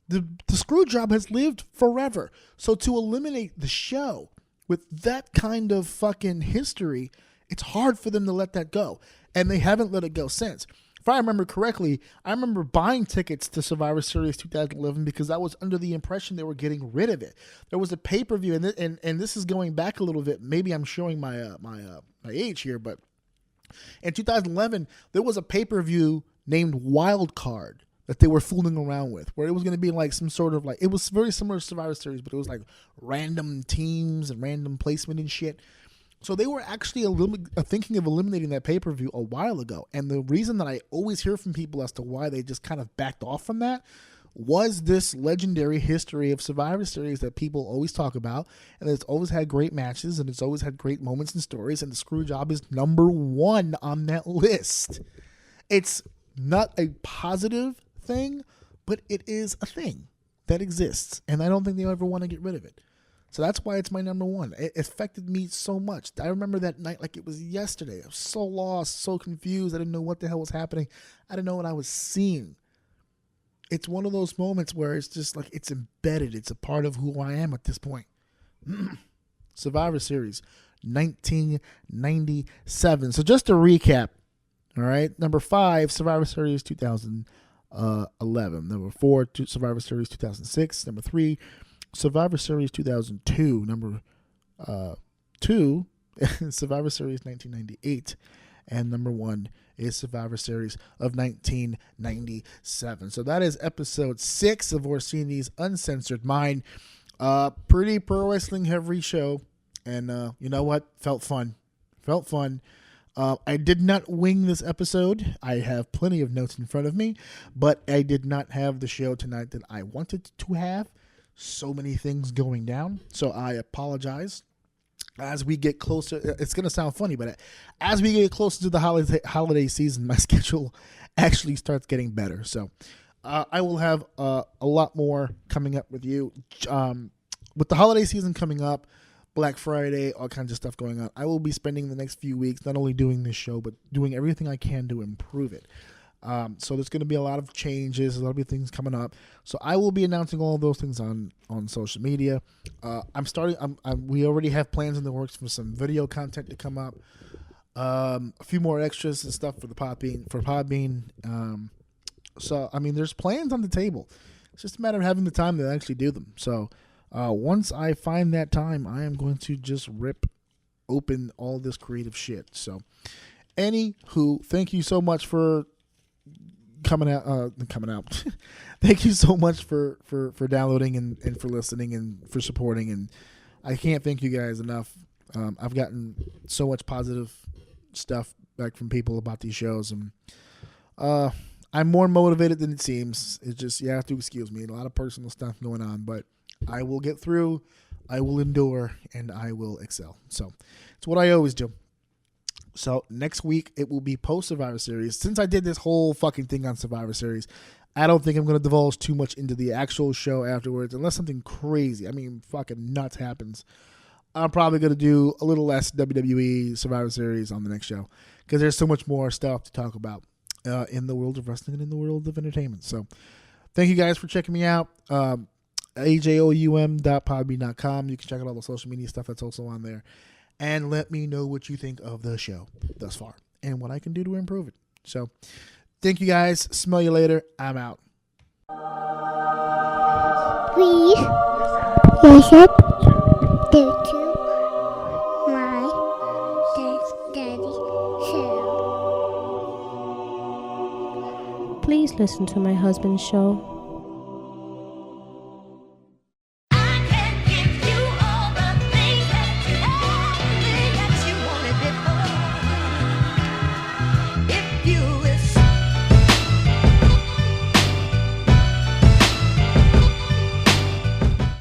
The screw job has lived forever. So to eliminate the show with that kind of fucking history, it's hard for them to let that go. And they haven't let it go since. If I remember correctly, I remember buying tickets to Survivor Series 2011 because I was under the impression they were getting rid of it. There was a pay-per-view, and this is going back a little bit. Maybe I'm showing my age here, but in 2011, there was a pay-per-view named Wild Card that they were fooling around with, where it was going to be like some sort of like, it was very similar to Survivor Series, but it was like random teams and random placement and shit. So they were actually thinking of eliminating that pay-per-view a while ago. And the reason that I always hear from people as to why they just kind of backed off from that was this legendary history of Survivor Series that people always talk about. And it's always had great matches, and it's always had great moments and stories. And the screw job is number one on that list. It's not a positive thing, but it is a thing that exists. And I don't think they'll ever want to get rid of it. So that's why it's my number one. It affected me so much. I remember that night like it was yesterday. I was so lost, so confused. I didn't know what the hell was happening. I didn't know what I was seeing. It's one of those moments where it's just like it's embedded. It's a part of who I am at this point. Survivor Series, 1997. So just to recap, all right, number 5, Survivor Series 2011. Number 4, Survivor Series 2006. Number 3, Survivor Series 2002, number 2, Survivor Series 1998, and number 1 is Survivor Series of 1997. So that is episode 6 of Orsini's Uncensored Mind. Pretty pro wrestling heavy show, and you know what? Felt fun. I did not wing this episode. I have plenty of notes in front of me, but I did not have the show tonight that I wanted to have. So many things going down, so I apologize. As we get closer, it's going to sound funny, but as we get closer to the holiday season, my schedule actually starts getting better. So I will have a lot more coming up with you. With the holiday season coming up, Black Friday, all kinds of stuff going on, I will be spending the next few weeks not only doing this show, but doing everything I can to improve it. So there's going to be a lot of changes, a lot of things coming up. So I will be announcing all of those things on social media. We already have plans in the works for some video content to come up. A few more extras and stuff for Podbean. So I mean, there's plans on the table. It's just a matter of having the time to actually do them. So once I find that time, I am going to just rip open all this creative shit. So anywho, thank you so much for coming out. Thank you so much for downloading and for listening and for supporting, and I can't thank you guys enough. I've gotten so much positive stuff back from people about these shows, and I'm more motivated than it seems. It's just, you have to excuse me, a lot of personal stuff going on, but I will get through, I will endure, and I will excel. So it's what I always do. So next week, it will be post-Survivor Series. Since I did this whole fucking thing on Survivor Series, I don't think I'm going to divulge too much into the actual show afterwards, unless something crazy, fucking nuts happens. I'm probably going to do a little less WWE Survivor Series on the next show, because there's so much more stuff to talk about. in the world of wrestling and in the world of entertainment. So thank you guys for checking me out. AJOUM.podbean.com. You can check out all the social media stuff that's also on there. And let me know what you think of the show thus far and what I can do to improve it. So thank you guys. Smell you later. I'm out. Please listen to my daddy show. Please listen to my husband's show.